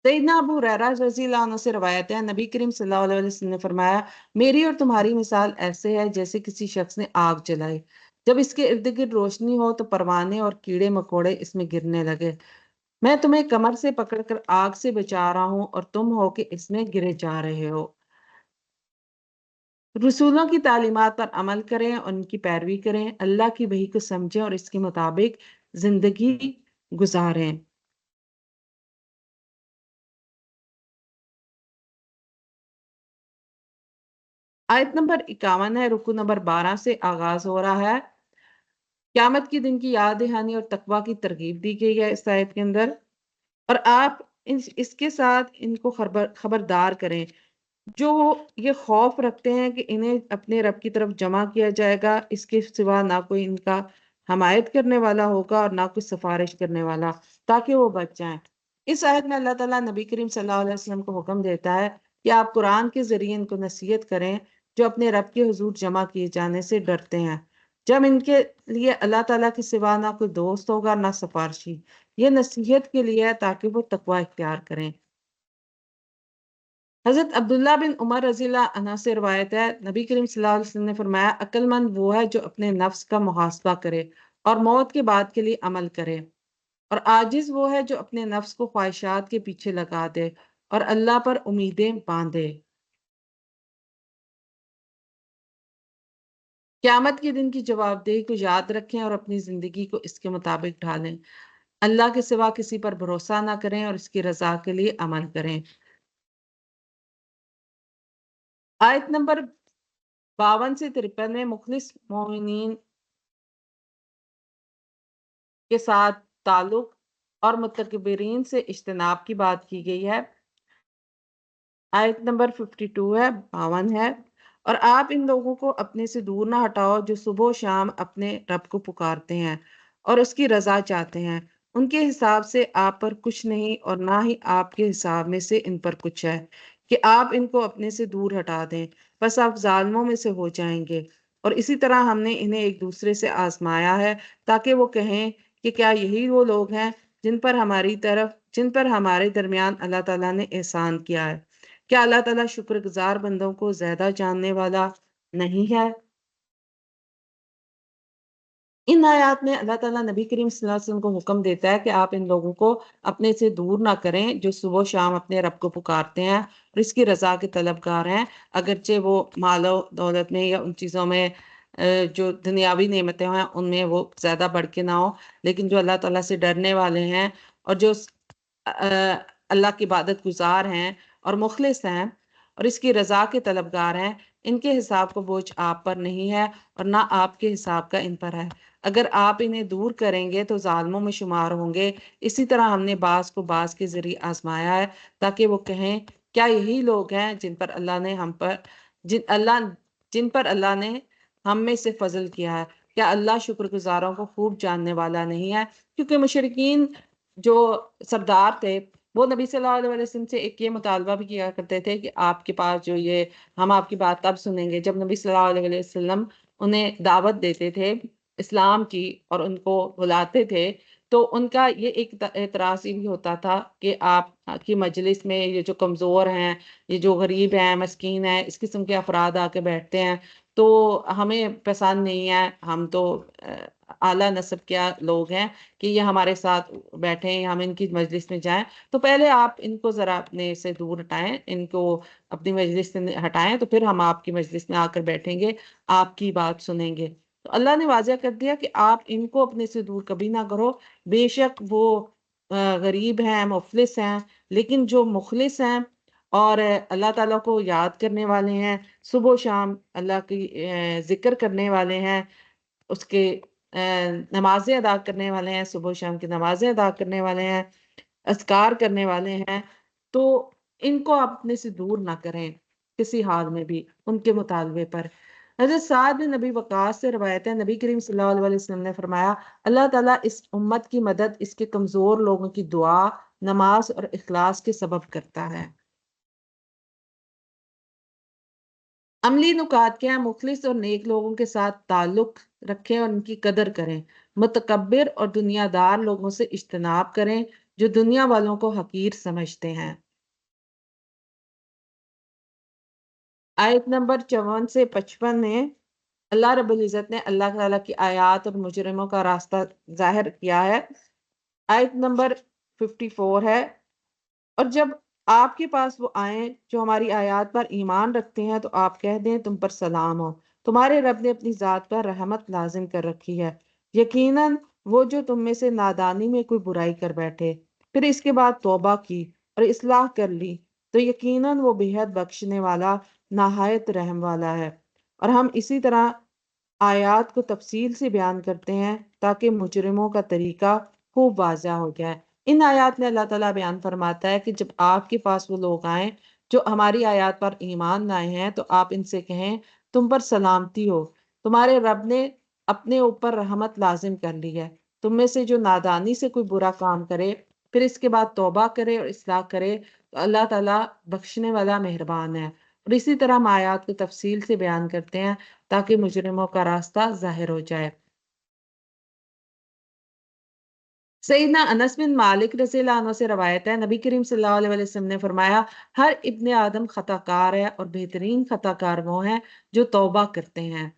سیدنا ابو ہریرہ رضی اللہ عنہ سے روایت ہے، نبی کریم صلی اللہ علیہ وسلم نے فرمایا، میری اور تمہاری مثال ایسے ہے جیسے کسی شخص نے آگ جلائی، جب اس کے ارد گرد روشنی ہو تو پروانے اور کیڑے مکوڑے اس میں گرنے لگے۔ میں تمہیں کمر سے پکڑ کر آگ سے بچا رہا ہوں اور تم ہو کہ اس میں گرے جا رہے ہو۔ رسولوں کی تعلیمات پر عمل کریں اور ان کی پیروی کریں، اللہ کی وحی کو سمجھیں اور اس کے مطابق زندگی گزاریں۔ آیت نمبر 51 ہے، رکو نمبر 12 سے آغاز ہو رہا ہے۔ قیامت کے دن کی یاد دہانی اور تقوی کی ترغیب دی گئی ہے اس آیت کے اندر، اور آپ اس کے ساتھ ان کو خبردار کریں جو یہ خوف رکھتے ہیں کہ انہیں اپنے رب کی طرف جمع کیا جائے گا، اس کے سوا نہ کوئی ان کا حمایت کرنے والا ہوگا اور نہ کوئی سفارش کرنے والا، تاکہ وہ بچ جائیں۔ اس آیت میں اللہ تعالیٰ نبی کریم صلی اللہ علیہ وسلم کو حکم دیتا ہے کہ آپ قرآن کے ذریعے ان کو نصیحت کریں جو اپنے رب کے حضور جمع کیے جانے سے ڈرتے ہیں، جب ان کے لیے اللہ تعالیٰ کے سوا نہ کوئی دوست ہوگا نہ سفارشی۔ یہ نصیحت کے لیے ہے تاکہ وہ تقوی اختیار کریں۔ حضرت عبداللہ بن عمر رضی اللہ عنہ سے روایت ہے، نبی کریم صلی اللہ علیہ وسلم نے فرمایا، عقل مند وہ ہے جو اپنے نفس کا محاسبہ کرے اور موت کے بعد کے لیے عمل کرے، اور عاجز وہ ہے جو اپنے نفس کو خواہشات کے پیچھے لگا دے اور اللہ پر امیدیں باندھے۔ قیامت کے دن کی جواب دہی کو یاد رکھیں اور اپنی زندگی کو اس کے مطابق ڈھالیں۔ اللہ کے سوا کسی پر بھروسہ نہ کریں اور اس کی رضا کے لیے عمل کریں۔ آیت نمبر 52 سے 53 میں مخلص مومنین کے ساتھ تعلق اور متکبرین سے اجتناب کی بات کی گئی ہے۔ آیت نمبر 52 ہے، 52 ہے، اور آپ ان لوگوں کو اپنے سے دور نہ ہٹاؤ جو صبح و شام اپنے رب کو پکارتے ہیں اور اس کی رضا چاہتے ہیں، ان کے حساب سے آپ پر کچھ نہیں اور نہ ہی آپ کے حساب میں سے ان پر کچھ ہے کہ آپ ان کو اپنے سے دور ہٹا دیں، بس آپ ظالموں میں سے ہو جائیں گے۔ اور اسی طرح ہم نے انہیں ایک دوسرے سے آزمایا ہے تاکہ وہ کہیں کہ کیا یہی وہ لوگ ہیں جن پر ہمارے درمیان اللہ تعالیٰ نے احسان کیا ہے؟ کیا اللہ تعالیٰ شکر گزار بندوں کو زیادہ جاننے والا نہیں ہے؟ ان آیات میں اللہ تعالیٰ نبی کریم صلی اللہ علیہ وسلم کو حکم دیتا ہے کہ آپ ان لوگوں کو اپنے سے دور نہ کریں جو صبح و شام اپنے رب کو پکارتے ہیں اور اس کی رضا کے طلبگار ہیں، اگرچہ وہ مال و دولت میں یا ان چیزوں میں جو دنیاوی نعمتیں ہیں ان میں وہ زیادہ بڑھ کے نہ ہو، لیکن جو اللہ تعالیٰ سے ڈرنے والے ہیں اور جو اللہ کی عبادت گزار ہیں اور مخلص ہیں اور اس کی رضا کے طلبگار ہیں، ان کے حساب کا بوجھ آپ پر نہیں ہے اور نہ آپ کے حساب کا ان پر ہے۔ اگر آپ انہیں دور کریں گے تو ظالموں میں شمار ہوں گے۔ اسی طرح ہم نے بعض کو بعض کے ذریعے آزمایا ہے تاکہ وہ کہیں کیا یہی لوگ ہیں جن پر اللہ نے ہم میں سے فضل کیا ہے؟ کیا اللہ شکر گزاروں کو خوب جاننے والا نہیں ہے؟ کیونکہ مشرکین جو سردار تھے وہ نبی صلی اللہ علیہ وسلم سے ایک یہ مطالبہ بھی کیا کرتے تھے کہ آپ کے پاس ہم آپ کی بات کب سنیں گے؟ جب نبی صلی اللہ علیہ وسلم انہیں دعوت دیتے تھے اسلام کی اور ان کو بلاتے تھے تو ان کا یہ ایک اعتراض یہ بھی ہوتا تھا کہ آپ کی مجلس میں یہ جو کمزور ہیں، یہ جو غریب ہیں، مسکین ہیں، اس قسم کے افراد آ کے بیٹھتے ہیں تو ہمیں پسند نہیں ہے، ہم تو اعلیٰ نسب کے لوگ ہیں کہ یہ ہمارے ساتھ بیٹھیں، ہم ان کی مجلس میں جائیں، تو پہلے آپ ان کو ذرا اپنے سے دور ہٹائیں، ان کو اپنی مجلس سے ہٹائیں، تو پھر ہم آپ کی مجلس میں آ کر بیٹھیں گے، آپ کی بات سنیں گے۔ تو اللہ نے واضح کر دیا کہ آپ ان کو اپنے سے دور کبھی نہ کرو، بے شک وہ غریب ہیں، مفلس ہیں، لیکن جو مخلص ہیں اور اللہ تعالیٰ کو یاد کرنے والے ہیں، صبح و شام اللہ کی ذکر کرنے والے ہیں، اس کے نمازیں ادا کرنے والے ہیں، صبح و شام کی نمازیں ادا کرنے والے ہیں، اذکار کرنے والے ہیں، تو ان کو آپ اپنے سے دور نہ کریں کسی حال میں بھی ان کے مطالبے پر۔ حضرت سعد بن نبی وقاص سے روایت ہے، نبی کریم صلی اللہ علیہ وسلم نے فرمایا، اللہ تعالیٰ اس امت کی مدد اس کے کمزور لوگوں کی دعا، نماز اور اخلاص کے سبب کرتا ہے۔ عملی نکات کیا ہیں؟ مخلص اور نیک لوگوں کے ساتھ تعلق رکھیں اور ان کی قدر کریں، متکبر اور دنیا دار لوگوں سے اجتناب کریں جو دنیا والوں کو حقیر سمجھتے ہیں۔ آیت نمبر 54 سے 55 میں اللہ رب العزت نے اللہ تعالیٰ کی آیات اور مجرموں کا راستہ ظاہر کیا ہے۔ آیت نمبر 54 ہے، اور جب آپ کے پاس وہ آئیں جو ہماری آیات پر ایمان رکھتے ہیں تو آپ کہہ دیں تم پر سلام ہو، تمہارے رب نے اپنی ذات پر رحمت لازم کر رکھی ہے، یقیناً وہ جو تم میں سے نادانی میں کوئی برائی کر بیٹھے پھر اس کے بعد توبہ کی اور اصلاح کر لی تو یقیناً وہ بے حد بخشنے والا نہایت رحم والا ہے۔ اور ہم اسی طرح آیات کو تفصیل سے بیان کرتے ہیں تاکہ مجرموں کا طریقہ خوب واضح ہو جائے۔ ان آیات میں اللہ تعالیٰ بیان فرماتا ہے کہ جب آپ کے پاس وہ لوگ آئیں جو ہماری آیات پر ایمان لائے ہیں تو آپ ان سے کہیں تم پر سلامتی ہو، تمہارے رب نے اپنے اوپر رحمت لازم کر لی ہے۔ تم میں سے جو نادانی سے کوئی برا کام کرے پھر اس کے بعد توبہ کرے اور اصلاح کرے تو اللہ تعالیٰ بخشنے والا مہربان ہے۔ اور اسی طرح ہم آیات کو تفصیل سے بیان کرتے ہیں تاکہ مجرموں کا راستہ ظاہر ہو جائے۔ سیدنا انس بن مالک رضی اللہ عنہ سے روایت ہے، نبی کریم صلی اللہ علیہ وسلم نے فرمایا ہر ابن آدم خطا کار ہے اور بہترین خطا کار وہ ہیں جو توبہ کرتے ہیں۔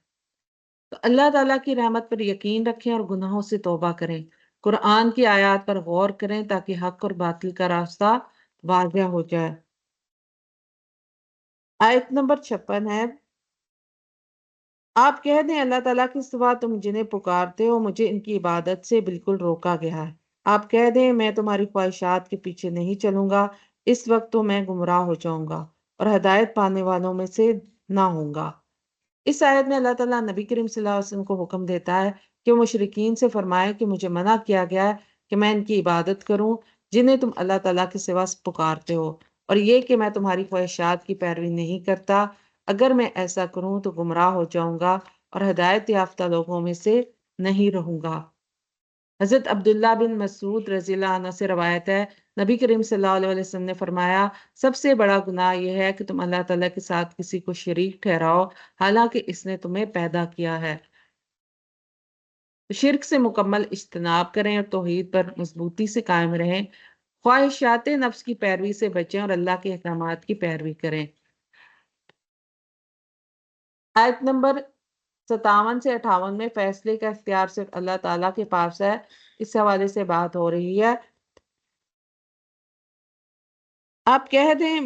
تو اللہ تعالیٰ کی رحمت پر یقین رکھیں اور گناہوں سے توبہ کریں، قرآن کی آیات پر غور کریں تاکہ حق اور باطل کا راستہ واضح ہو جائے۔ آیت نمبر 56 ہے، آپ کہہ دیں اللہ تعالیٰ کے سوا تم جنہیں پکارتے ہو مجھے ان کی عبادت سے بالکل روکا گیا ہے۔ آپ کہہ دیں میں تمہاری خواہشات کے پیچھے نہیں چلوں گا، اس وقت تو میں گمراہ ہو جاؤں گا اور ہدایت پانے والوں میں سے نہ ہوں گا۔ اس آیت میں اللہ تعالیٰ نبی کریم صلی اللہ علیہ وسلم کو حکم دیتا ہے کہ وہ مشرکین سے فرمائے کہ مجھے منع کیا گیا ہے کہ میں ان کی عبادت کروں جنہیں تم اللہ تعالیٰ کے سوا پکارتے ہو، اور یہ کہ میں تمہاری خواہشات کی پیروی نہیں کرتا، اگر میں ایسا کروں تو گمراہ ہو جاؤں گا اور ہدایت یافتہ لوگوں میں سے نہیں رہوں گا۔ حضرت عبداللہ بن مسعود رضی اللہ عنہ سے روایت ہے، نبی کریم صلی اللہ علیہ وسلم نے فرمایا سب سے بڑا گناہ یہ ہے کہ تم اللہ تعالیٰ کے ساتھ کسی کو شریک ٹھہراؤ حالانکہ اس نے تمہیں پیدا کیا ہے۔ شرک سے مکمل اجتناب کریں اور توحید پر مضبوطی سے قائم رہیں، خواہشات نفس کی پیروی سے بچیں اور اللہ کے احکامات کی پیروی کریں۔ آیت نمبر 57 سے 58 میں فیصلے کا اختیار صرف اللہ تعالیٰ کے پاس ہے، اس حوالے سے بات ہو رہی ہے۔ آپ کہہ دیں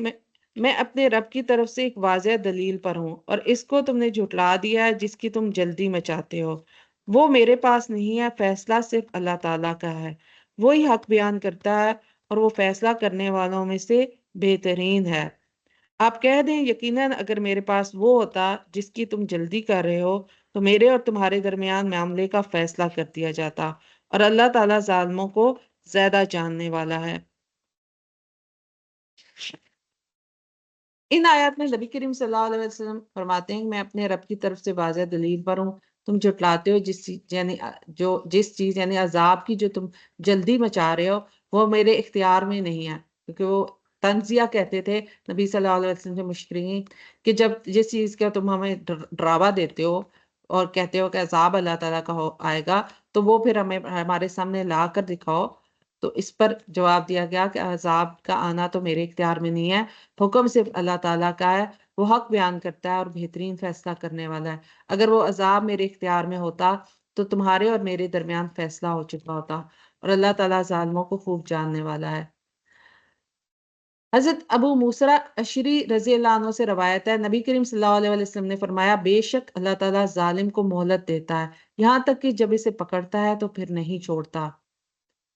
میں اپنے رب کی طرف سے ایک واضح دلیل پر ہوں اور اس کو تم نے جھٹلا دیا ہے جس کی تم جلدی مچاتے ہو۔ وہ میرے پاس نہیں ہے، فیصلہ صرف اللہ تعالیٰ کا ہے، وہی حق بیان کرتا ہے اور وہ فیصلہ کرنے والوں میں سے بہترین ہے۔ آپ کہہ دیں یقیناً اگر میرے پاس وہ ہوتا جس کی تم جلدی کر رہے ہو تو میرے اور تمہارے درمیان معاملے کا فیصلہ کر دیا جاتا، اور اللہ تعالیٰ ظالموں کو زیادہ جاننے والا ہے۔ ان آیات میں نبی کریم صلی اللہ علیہ وسلم فرماتے ہیں کہ میں اپنے رب کی طرف سے واضح دلیل پر ہوں، تم جھٹلاتے ہو جس چیز یعنی عذاب کی جو تم جلدی مچا رہے ہو وہ میرے اختیار میں نہیں ہے، کیونکہ وہ تنزیہ کہتے تھے نبی صلی اللہ علیہ وسلم سے مشرکین کہ جب جس چیز کا تم ہمیں ڈراوا دیتے ہو اور کہتے ہو کہ عذاب اللہ تعالیٰ کا آئے گا تو وہ پھر ہمیں ہمارے سامنے لا کر دکھاؤ، تو اس پر جواب دیا گیا کہ عذاب کا آنا تو میرے اختیار میں نہیں ہے، حکم صرف اللہ تعالیٰ کا ہے، وہ حق بیان کرتا ہے اور بہترین فیصلہ کرنے والا ہے۔ اگر وہ عذاب میرے اختیار میں ہوتا تو تمہارے اور میرے درمیان فیصلہ ہو چکا ہوتا، اور اللہ تعالیٰ ظالموں کو خوب جاننے والا ہے۔ حضرت ابو موسیٰ اشعری رضی اللہ عنہ سے روایت ہے، نبی کریم صلی اللہ علیہ وسلم نے فرمایا بے شک اللہ تعالیٰ ظالم کو مہلت دیتا ہے یہاں تک کہ جب اسے پکڑتا ہے تو پھر نہیں چھوڑتا۔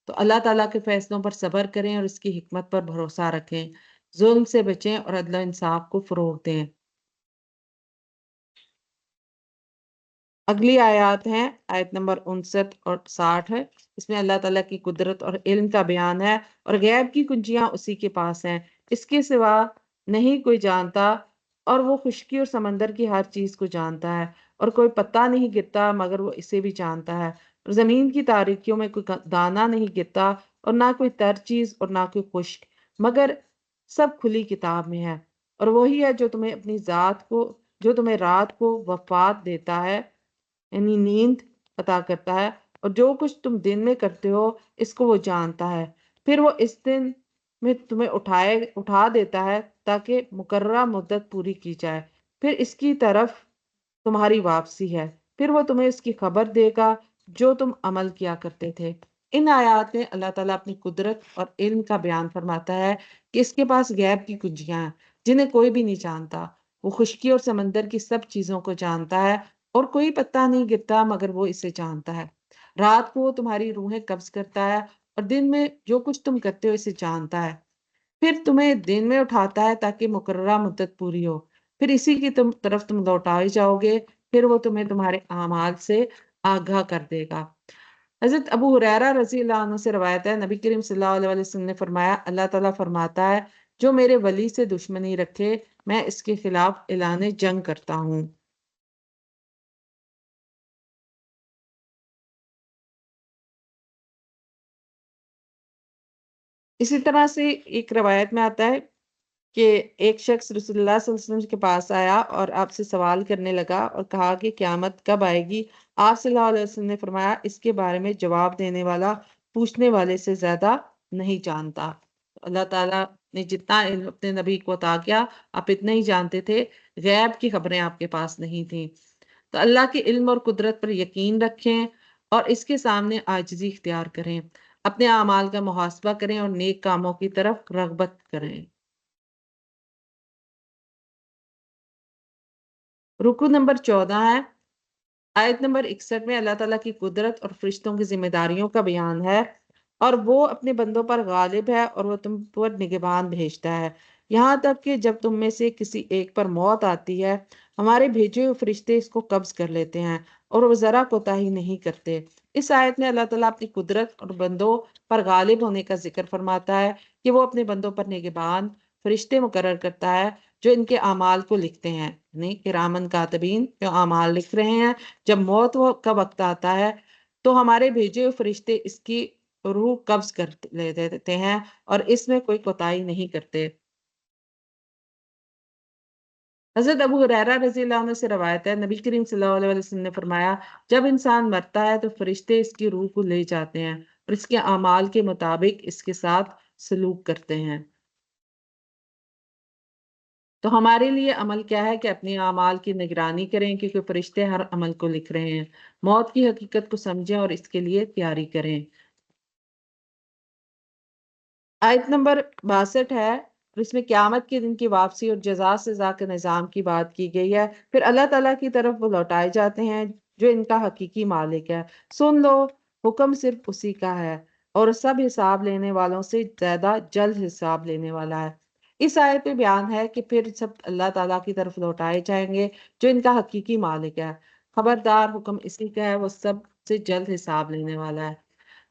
تو اللہ تعالیٰ کے فیصلوں پر صبر کریں اور اس کی حکمت پر بھروسہ رکھیں، ظلم سے بچیں اور عدل و انصاف کو فروغ دیں۔ اگلی آیات ہیں آیت نمبر 59 اور 60 ہے، اس میں اللہ تعالیٰ کی قدرت اور علم کا بیان ہے، اور غیب کی کنجیاں اسی کے پاس ہیں، اس کے سوا نہیں کوئی جانتا، اور وہ خشکی اور سمندر کی ہر چیز کو جانتا ہے، اور کوئی پتا نہیں گرتا مگر وہ اسے بھی جانتا ہے، اور زمین کی تاریکیوں میں کوئی دانہ نہیں گرتا اور نہ کوئی تر چیز اور نہ کوئی خشک، مگر سب کھلی کتاب میں ہے۔ اور وہی ہے جو تمہیں اپنی ذات کو جو تمہیں رات کو وفات دیتا ہے یعنی نیند عطا کرتا ہے، اور جو کچھ تم دن میں کرتے ہو اس کو وہ جانتا ہے، پھر وہ اس دن میں تمہیں اٹھا دیتا ہے تاکہ مقررہ مدت پوری کی جائے، پھر اس کی طرف تمہاری واپسی ہے، پھر وہ تمہیں اس کی خبر دے گا جو تم عمل کیا کرتے تھے۔ ان آیات میں اللہ تعالیٰ اپنی قدرت اور علم کا بیان فرماتا ہے کہ اس کے پاس غیب کی کنجیاں ہیں جنہیں کوئی بھی نہیں جانتا، وہ خشکی اور سمندر کی سب چیزوں کو جانتا ہے اور کوئی پتا نہیں گرتا مگر وہ اسے جانتا ہے، رات کو وہ تمہاری روحیں قبض کرتا ہے اور دن میں جو کچھ تم کرتے ہو اسے جانتا ہے، پھر تمہیں دن میں اٹھاتا ہے تاکہ مقررہ مدت پوری ہو، پھر اسی کی طرف تم لوٹائے جاؤ گے، پھر وہ تمہیں تمہارے اعمال سے آگاہ کر دے گا۔ حضرت ابو ہریرہ رضی اللہ عنہ سے روایت ہے، نبی کریم صلی اللہ علیہ وسلم نے فرمایا، اللہ تعالیٰ فرماتا ہے جو میرے ولی سے دشمنی رکھے میں اس کے خلاف اعلان جنگ کرتا ہوں۔ اسی طرح سے ایک روایت میں آتا ہے کہ ایک شخص رسول اللہ صلی اللہ علیہ وسلم کے پاس آیا اور آپ سے سوال کرنے لگا اور کہا کہ قیامت کب آئے گی؟ آپ صلی اللہ علیہ وسلم نے فرمایا، اس کے بارے میں جواب دینے والا پوچھنے والے سے زیادہ نہیں جانتا۔ اللہ تعالیٰ نے جتنا علم اپنے نبی کو عطا کیا، آپ اتنا ہی جانتے تھے، غیب کی خبریں آپ کے پاس نہیں تھیں۔ تو اللہ کے علم اور قدرت پر یقین رکھیں اور اس کے سامنے عاجزی اختیار کریں، اپنے اعمال کا محاسبہ کریں اور نیک کاموں کی طرف رغبت کریں۔ رکو نمبر 14 ہے۔ آیت نمبر 61 میں اللہ تعالیٰ کی قدرت اور فرشتوں کی ذمہ داریوں کا بیان ہے، اور وہ اپنے بندوں پر غالب ہے اور وہ تم پر نگہبان بھیجتا ہے، یہاں تک کہ جب تم میں سے کسی ایک پر موت آتی ہے، ہمارے بھیجے ہوئے فرشتے اس کو قبض کر لیتے ہیں اور وہ ذرا کوتاہی نہیں کرتے۔ اس آیت میں اللہ تعالیٰ اپنی قدرت اور بندوں پر غالب ہونے کا ذکر فرماتا ہے کہ وہ اپنے بندوں پر نگہبان فرشتے مقرر کرتا ہے جو ان کے اعمال کو لکھتے ہیں، یعنی کرامن کاتبین جو اعمال لکھ رہے ہیں۔ جب موت کا وقت آتا ہے تو ہمارے بھیجے ہوئے فرشتے اس کی روح قبض کر لے دیتے ہیں اور اس میں کوئی کوتاہی نہیں کرتے۔ حضرت ابو ہریرہ رضی اللہ عنہ سے روایت ہے، نبی کریم صلی اللہ علیہ وسلم نے فرمایا، جب انسان مرتا ہے تو فرشتے اس کی روح کو لے جاتے ہیں اور اس کے اعمال کے مطابق اس کے ساتھ سلوک کرتے ہیں۔ تو ہمارے لیے عمل کیا ہے کہ اپنے اعمال کی نگرانی کریں، کیونکہ فرشتے ہر عمل کو لکھ رہے ہیں۔ موت کی حقیقت کو سمجھیں اور اس کے لیے تیاری کریں۔ آیت نمبر 62 ہے، اور اس میں قیامت کے دن کی واپسی اور جزا سزا کے نظام کی بات کی گئی ہے۔ پھر اللہ تعالیٰ کی طرف وہ لوٹائے جاتے ہیں جو ان کا حقیقی مالک ہے۔ سن لو، حکم صرف اسی کا ہے اور سب حساب لینے والوں سے زیادہ جلد حساب لینے والا ہے۔ اس آیت میں بیان ہے کہ پھر سب اللہ تعالیٰ کی طرف لوٹائے جائیں گے جو ان کا حقیقی مالک ہے۔ خبردار، حکم اسی کا ہے، وہ سب سے جلد حساب لینے والا ہے۔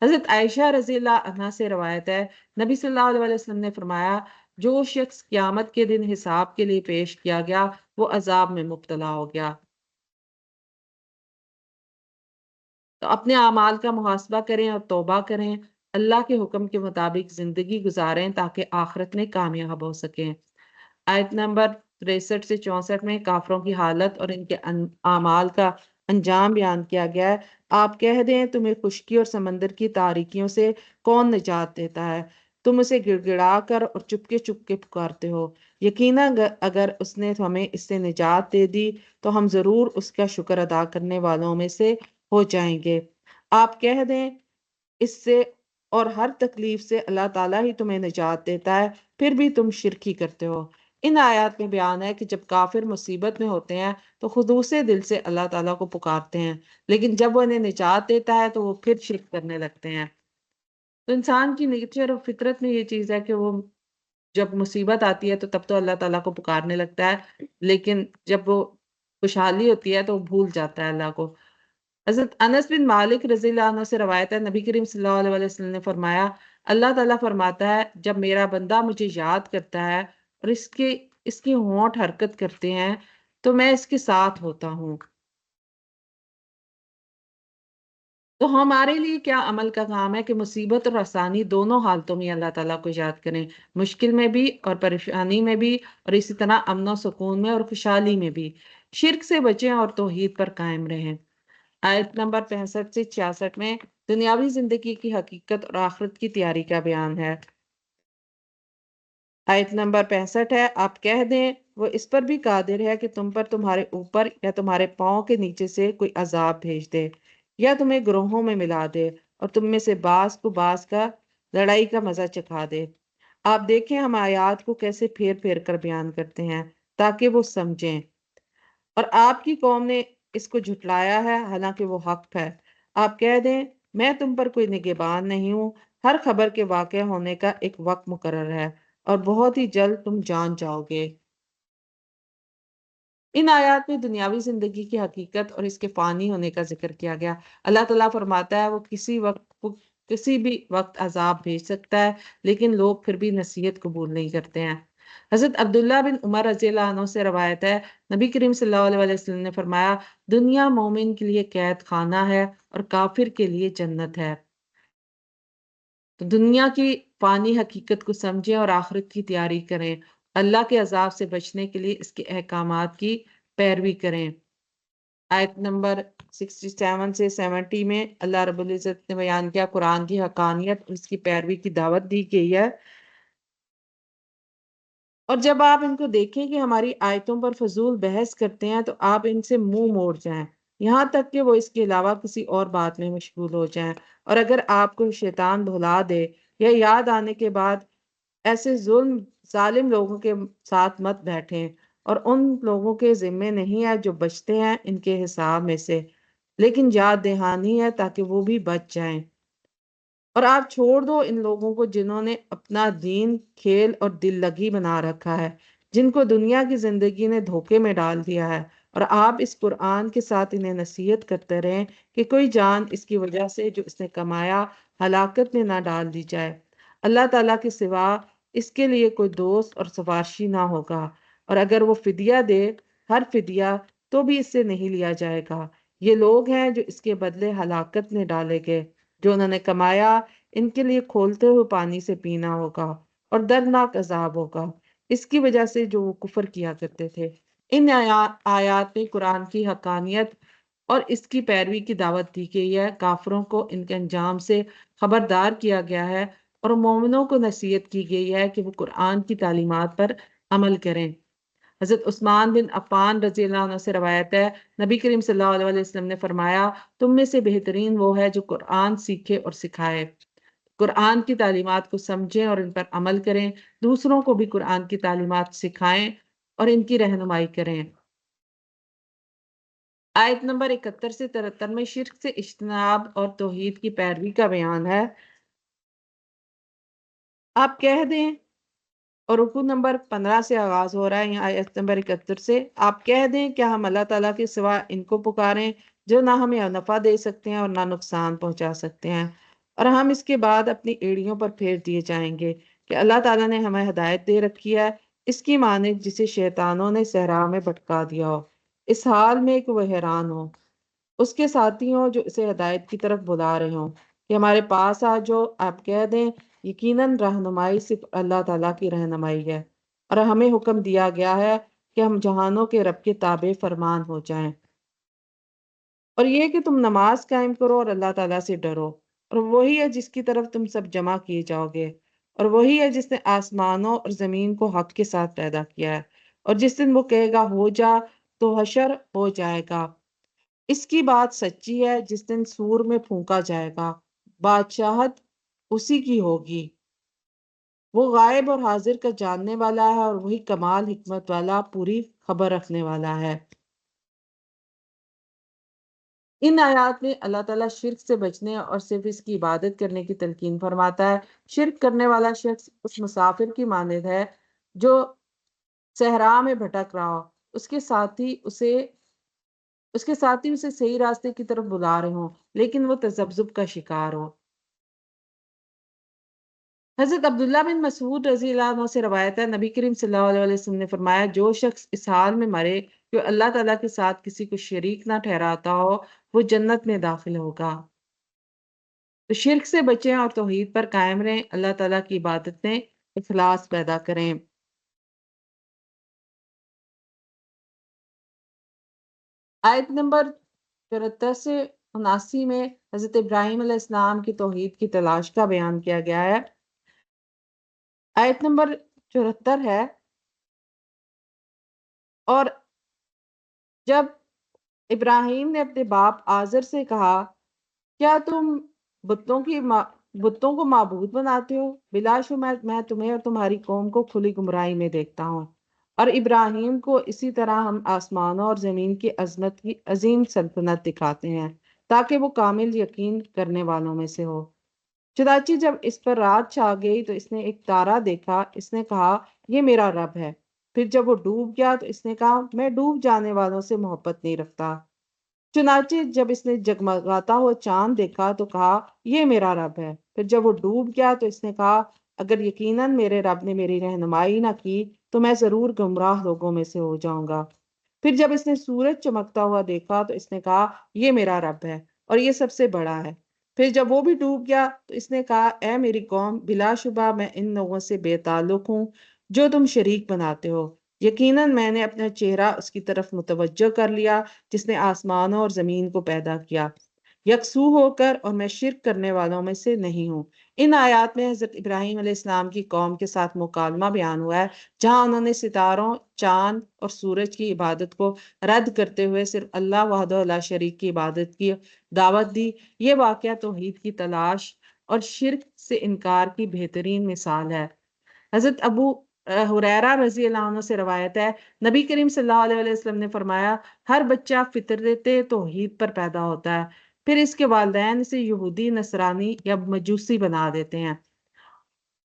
حضرت عائشہ رضی اللہ عنہا سے روایت ہے، نبی صلی اللہ علیہ وسلم نے فرمایا، جو شخص قیامت کے دن حساب کے لیے پیش کیا گیا وہ عذاب میں مبتلا ہو گیا۔ تو اپنے اعمال کا محاسبہ کریں اور توبہ کریں، اللہ کے حکم کے مطابق زندگی گزاریں تاکہ آخرت میں کامیاب ہو سکیں۔ آیت نمبر 63 سے 64 میں کافروں کی حالت اور ان کے اعمال کا انجام بیان کیا گیا ہے۔ آپ کہہ دیں، تمہیں خشکی اور سمندر کی تاریکیوں سے کون نجات دیتا ہے؟ تم اسے گڑ گڑا کر اور چپکے پکارتے ہو۔ یقیناً اگر اس نے ہمیں اس سے نجات دے دی تو ہم ضرور اس کا شکر ادا کرنے والوں میں سے ہو جائیں گے۔ آپ کہہ دیں، اس سے اور ہر تکلیف سے اللہ تعالیٰ ہی تمہیں نجات دیتا ہے، پھر بھی تم شرک ہی کرتے ہو۔ ان آیات میں بیان ہے کہ جب کافر مصیبت میں ہوتے ہیں تو خلوص دل سے اللہ تعالیٰ کو پکارتے ہیں، لیکن جب وہ انہیں نجات دیتا ہے تو وہ پھر شرک کرنے لگتے ہیں۔ تو انسان کی نیچر اور فطرت میں یہ چیز ہے کہ وہ جب مصیبت آتی ہے تو تب تو اللہ تعالیٰ کو پکارنے لگتا ہے، لیکن جب وہ خوشحالی ہوتی ہے تو وہ بھول جاتا ہے اللہ کو۔ حضرت انس بن مالک رضی اللہ عنہ سے روایت ہے، نبی کریم صلی اللہ علیہ وسلم نے فرمایا، اللہ تعالیٰ فرماتا ہے، جب میرا بندہ مجھے یاد کرتا ہے اور اس کی ہونٹ حرکت کرتے ہیں تو میں اس کے ساتھ ہوتا ہوں۔ تو ہمارے لیے کیا عمل کا کام ہے کہ مصیبت اور آسانی دونوں حالتوں میں اللہ تعالیٰ کو یاد کریں، مشکل میں بھی اور پریشانی میں بھی، اور اسی طرح امن و سکون میں اور خوشحالی میں بھی۔ شرک سے بچیں اور توحید پر قائم رہیں۔ آیت نمبر 65 سے 66 میں دنیاوی زندگی کی حقیقت اور آخرت کی تیاری کا بیان ہے۔ آیت نمبر 65 ہے، آپ کہہ دیں، وہ اس پر بھی قادر ہے کہ تم پر تمہارے اوپر یا تمہارے پاؤں کے نیچے سے کوئی عذاب بھیج دے، یا تمہیں گروہوں میں ملا دے اور تم میں سے بعض کو بعض کا لڑائی کا مزہ چکھا دے۔ آپ دیکھیں ہم آیات کو کیسے پھیر پھیر کر بیان کرتے ہیں تاکہ وہ سمجھیں، اور آپ کی قوم نے اس کو جھٹلایا ہے حالانکہ وہ حق ہے۔ آپ کہہ دیں، میں تم پر کوئی نگہبان نہیں ہوں، ہر خبر کے واقع ہونے کا ایک وقت مقرر ہے اور بہت ہی جلد تم جان جاؤ گے۔ ان آیات میں دنیاوی زندگی کی حقیقت اور اس کے فانی ہونے کا ذکر کیا گیا۔ اللہ تعالیٰ فرماتا ہے وہ کسی بھی وقت عذاب بھیج سکتا ہے، لیکن لوگ پھر بھی نصیحت قبول نہیں کرتے ہیں۔ حضرت عبداللہ بن عمر رضی اللہ عنہ سے روایت ہے، نبی کریم صلی اللہ علیہ وسلم نے فرمایا، دنیا مومن کے لیے قید خانہ ہے اور کافر کے لیے جنت ہے۔ تو دنیا کی فانی حقیقت کو سمجھیں اور آخرت کی تیاری کریں۔ اللہ کے عذاب سے بچنے کے لیے اس کے احکامات کی پیروی کریں۔ آیت نمبر 67 سے 70 میں اللہ رب العزت نے بیان کیا قرآن کی حقانیت اور اس کی پیروی کی دعوت دی گئی ہے۔ اور جب آپ ان کو دیکھیں کہ ہماری آیتوں پر فضول بحث کرتے ہیں تو آپ ان سے منہ موڑ جائیں، یہاں تک کہ وہ اس کے علاوہ کسی اور بات میں مشغول ہو جائیں۔ اور اگر آپ کو شیطان بھلا دے یا یاد آنے کے بعد ایسے ظالم لوگوں کے ساتھ مت بیٹھیں، اور ان لوگوں کے ذمے نہیں ہے جو بچتے ہیں ان کے حساب میں سے، لیکن یاد دہانی ہے تاکہ وہ بھی بچ جائیں۔ اور آپ چھوڑ دو ان لوگوں کو جنہوں نے اپنا دین کھیل اور دل لگی بنا رکھا ہے، جن کو دنیا کی زندگی نے دھوکے میں ڈال دیا ہے، اور آپ اس قرآن کے ساتھ انہیں نصیحت کرتے رہیں کہ کوئی جان اس کی وجہ سے جو اس نے کمایا ہلاکت میں نہ ڈال دی جائے۔ اللہ تعالیٰ کے سوا اس کے لیے کوئی دوست اور سفارشی نہ ہوگا، اور اگر وہ فدیہ دے، ہر فدیہ، تو بھی اس سے نہیں لیا جائے گا۔ یہ لوگ ہیں جو اس کے بدلے ہلاکت میں ڈالے گئے۔ جو انہوں نے کمایا ان کے لیے کھولتے ہوئے پانی سے پینا ہوگا اور دردناک عذاب ہوگا، اس کی وجہ سے جو وہ کفر کیا کرتے تھے۔ ان آیات میں قرآن کی حقانیت اور اس کی پیروی کی دعوت دی گئی ہے، کافروں کو ان کے انجام سے خبردار کیا گیا ہے، اور مومنوں کو نصیحت کی گئی ہے کہ وہ قرآن کی تعلیمات پر عمل کریں۔ حضرت عثمان بن عفان رضی اللہ عنہ سے روایت ہے، نبی کریم صلی اللہ علیہ وسلم نے فرمایا، تم میں سے بہترین وہ ہے جو قرآن سیکھے اور سکھائے۔ قرآن کی تعلیمات کو سمجھیں اور ان پر عمل کریں، دوسروں کو بھی قرآن کی تعلیمات سکھائیں اور ان کی رہنمائی کریں۔ آیت نمبر 71 سے 73 میں شرک سے اجتناب اور توحید کی پیروی کا بیان ہے۔ آپ کہہ دیں، اور رکوع نمبر 15 سے آغاز ہو رہا ہے، یہاں آیت نمبر 71 سے، آپ کہہ دیں کیا ہم اللہ تعالیٰ کے سوا ان کو پکاریں جو نہ ہمیں نفع دے سکتے ہیں اور نہ نقصان پہنچا سکتے ہیں، اور ہم اس کے بعد اپنی ایڑیوں پر پھیر دیے جائیں گے کہ اللہ تعالیٰ نے ہمیں ہدایت دے رکھی ہے، اس کی مانند جسے شیطانوں نے صحرا میں بھٹکا دیا ہو، اس حال میں کہ وہ حیران ہو، اس کے ساتھی ہوں جو اسے ہدایت کی طرف بلا رہے ہوں کہ ہمارے پاس آ جو آپ کہہ دیں یقیناً رہنمائی صرف اللہ تعالیٰ کی رہنمائی ہے، اور ہمیں حکم دیا گیا ہے کہ ہم جہانوں کے رب کے تابع فرمان ہو جائیں، اور یہ کہ تم نماز قائم کرو اور اللہ تعالیٰ سے ڈرو، اور وہی ہے جس کی طرف تم سب جمع کیے جاؤ گے، اور وہی ہے جس نے آسمانوں اور زمین کو حق کے ساتھ پیدا کیا ہے، اور جس دن وہ کہے گا ہو جا تو حشر ہو جائے گا۔ اس کی بات سچی ہے، جس دن سور میں پھونکا جائے گا، بادشاہت اسی کی ہوگی۔ وہ غائب اور حاضر کا جاننے والا ہے، اور وہی کمال حکمت والا، پوری خبر رکھنے والا ہے۔ ان آیات میں اللہ تعالیٰ شرک سے بچنے اور صرف اس کی عبادت کرنے کی تلقین فرماتا ہے۔ شرک کرنے والا شخص اس مسافر کی مانند ہے جو صحرا میں بھٹک رہا ہو، اس کے ساتھی اسے صحیح راستے کی طرف بلا رہے ہوں، لیکن وہ تذبذب کا شکار ہو۔ حضرت عبداللہ بن مسعود رضی اللہ عنہ سے روایت ہے، نبی کریم صلی اللہ علیہ وسلم نے فرمایا، جو شخص اس حال میں مرے کہ اللہ تعالیٰ کے ساتھ کسی کو شریک نہ ٹھہراتا ہو، وہ جنت میں داخل ہوگا۔ تو شرک سے بچیں اور توحید پر قائم رہیں، اللہ تعالیٰ کی عبادت میں اخلاص پیدا کریں۔ آیت نمبر 74 سے 79 میں حضرت ابراہیم علیہ السلام کی توحید کی تلاش کا بیان کیا گیا ہے۔ آیت نمبر 74 ہے، اور جب ابراہیم نے اپنے باپ آزر سے کہا، کیا تم بتوں کو معبود بناتے ہو؟ بلا شبہ میں تمہیں اور تمہاری قوم کو کھلی گمراہی میں دیکھتا ہوں۔ اور ابراہیم کو اسی طرح ہم آسمانوں اور زمین کی عظمت کی عظیم سلطنت دکھاتے ہیں تاکہ وہ کامل یقین کرنے والوں میں سے ہو۔ چنانچہ جب اس پر رات چھا گئی تو اس نے ایک تارا دیکھا، اس نے کہا، یہ میرا رب ہے۔ پھر جب وہ ڈوب گیا تو اس نے کہا میں ڈوب جانے والوں سے محبت نہیں رکھتا۔ چنانچہ جب اس نے جگمگاتا ہوا چاند دیکھا تو کہا یہ میرا رب ہے۔ پھر جب وہ ڈوب گیا تو اس نے کہا اگر یقیناً میرے رب نے میری رہنمائی نہ کی تو میں ضرور گمراہ لوگوں میں سے ہو جاؤں گا۔ پھر جب اس نے سورج چمکتا ہوا دیکھا تو اس نے کہا یہ میرا رب ہے اور یہ سب سے بڑا ہے۔ پھر جب وہ بھی ڈوب گیا تو اس نے کہا اے میری قوم، بلا شبہ میں ان لوگوں سے بے تعلق ہوں جو تم شریک بناتے ہو۔ یقیناً میں نے اپنا چہرہ اس کی طرف متوجہ کر لیا جس نے آسمانوں اور زمین کو پیدا کیا یکسو ہو کر، اور میں شرک کرنے والوں میں سے نہیں ہوں۔ ان آیات میں حضرت ابراہیم علیہ السلام کی قوم کے ساتھ مکالمہ بیان ہوا ہے، جہاں انہوں نے ستاروں، چاند اور سورج کی عبادت کو رد کرتے ہوئے صرف اللہ وحدہ لا شریک کی عبادت کی دعوت دی۔ یہ واقعہ توحید کی تلاش اور شرک سے انکار کی بہترین مثال ہے۔ حضرت ابو ہریرہ رضی اللہ عنہ سے روایت ہے، نبی کریم صلی اللہ علیہ وسلم نے فرمایا ہر بچہ فطرت توحید پر پیدا ہوتا ہے، پھر اس کے والدین اسے یہودی، نصرانی یا مجوسی بنا دیتے ہیں۔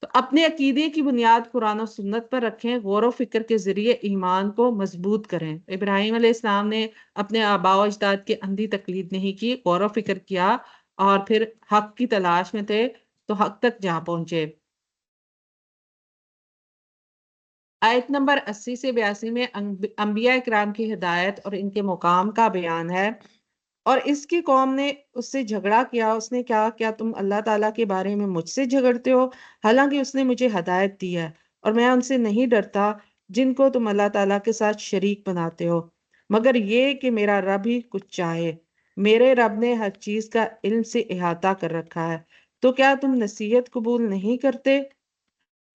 تو اپنے عقیدے کی بنیاد قرآن و سنت پر رکھیں، غور و فکر کے ذریعے ایمان کو مضبوط کریں۔ ابراہیم علیہ السلام نے اپنے آباء و اجداد کی اندھی تقلید نہیں کی، غور و فکر کیا اور پھر حق کی تلاش میں تھے تو حق تک جا پہنچے۔ آیت نمبر 80 سے 82 میں انبیاء اکرام کی ہدایت اور ان کے مقام کا بیان ہے۔ اور اس کی قوم نے اس سے جھگڑا کیا، اس نے کہا کیا تم اللہ تعالیٰ کے بارے میں مجھ سے جھگڑتے ہو، حالانکہ اس نے مجھے ہدایت دی ہے اور میں ان سے نہیں ڈرتا جن کو تم اللہ تعالیٰ کے ساتھ شریک بناتے ہو، مگر یہ کہ میرا رب ہی کچھ چاہے۔ میرے رب نے ہر چیز کا علم سے احاطہ کر رکھا ہے، تو کیا تم نصیحت قبول نہیں کرتے؟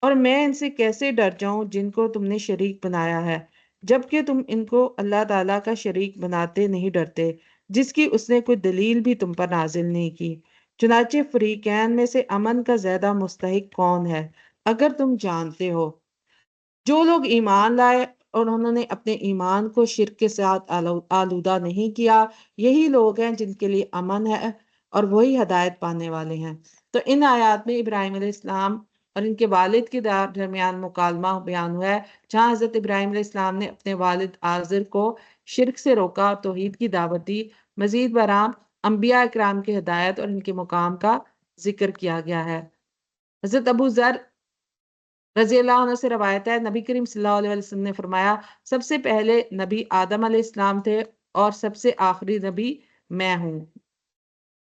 اور میں ان سے کیسے ڈر جاؤں جن کو تم نے شریک بنایا ہے، جبکہ تم ان کو اللہ تعالیٰ کا شریک بناتے نہیں ڈرتے، جس کی اس نے کوئی دلیل بھی تم پر نازل نہیں کی۔ چنانچہ فریقین میں سے امن کا زیادہ مستحق کون ہے اگر تم جانتے ہو؟ جو لوگ ایمان لائے اور انہوں نے اپنے ایمان کو شرک کے ساتھ آلودہ نہیں کیا، یہی لوگ ہیں جن کے لیے امن ہے اور وہی ہدایت پانے والے ہیں۔ تو ان آیات میں ابراہیم علیہ السلام اور ان کے والد کے درمیان مکالمہ بیان ہوا ہے، جہاں حضرت ابراہیم علیہ السلام نے اپنے والد آزر کو شرک سے روکا، توحید کی دعوت دی۔ مزید برآں انبیاء اکرام کی ہدایت اور ان کے مقام کا ذکر کیا گیا ہے۔ حضرت ابو ذر رضی اللہ عنہ سے روایت ہے، نبی کریم صلی اللہ علیہ وسلم نے فرمایا سب سے پہلے نبی آدم علیہ السلام تھے اور سب سے آخری نبی میں ہوں۔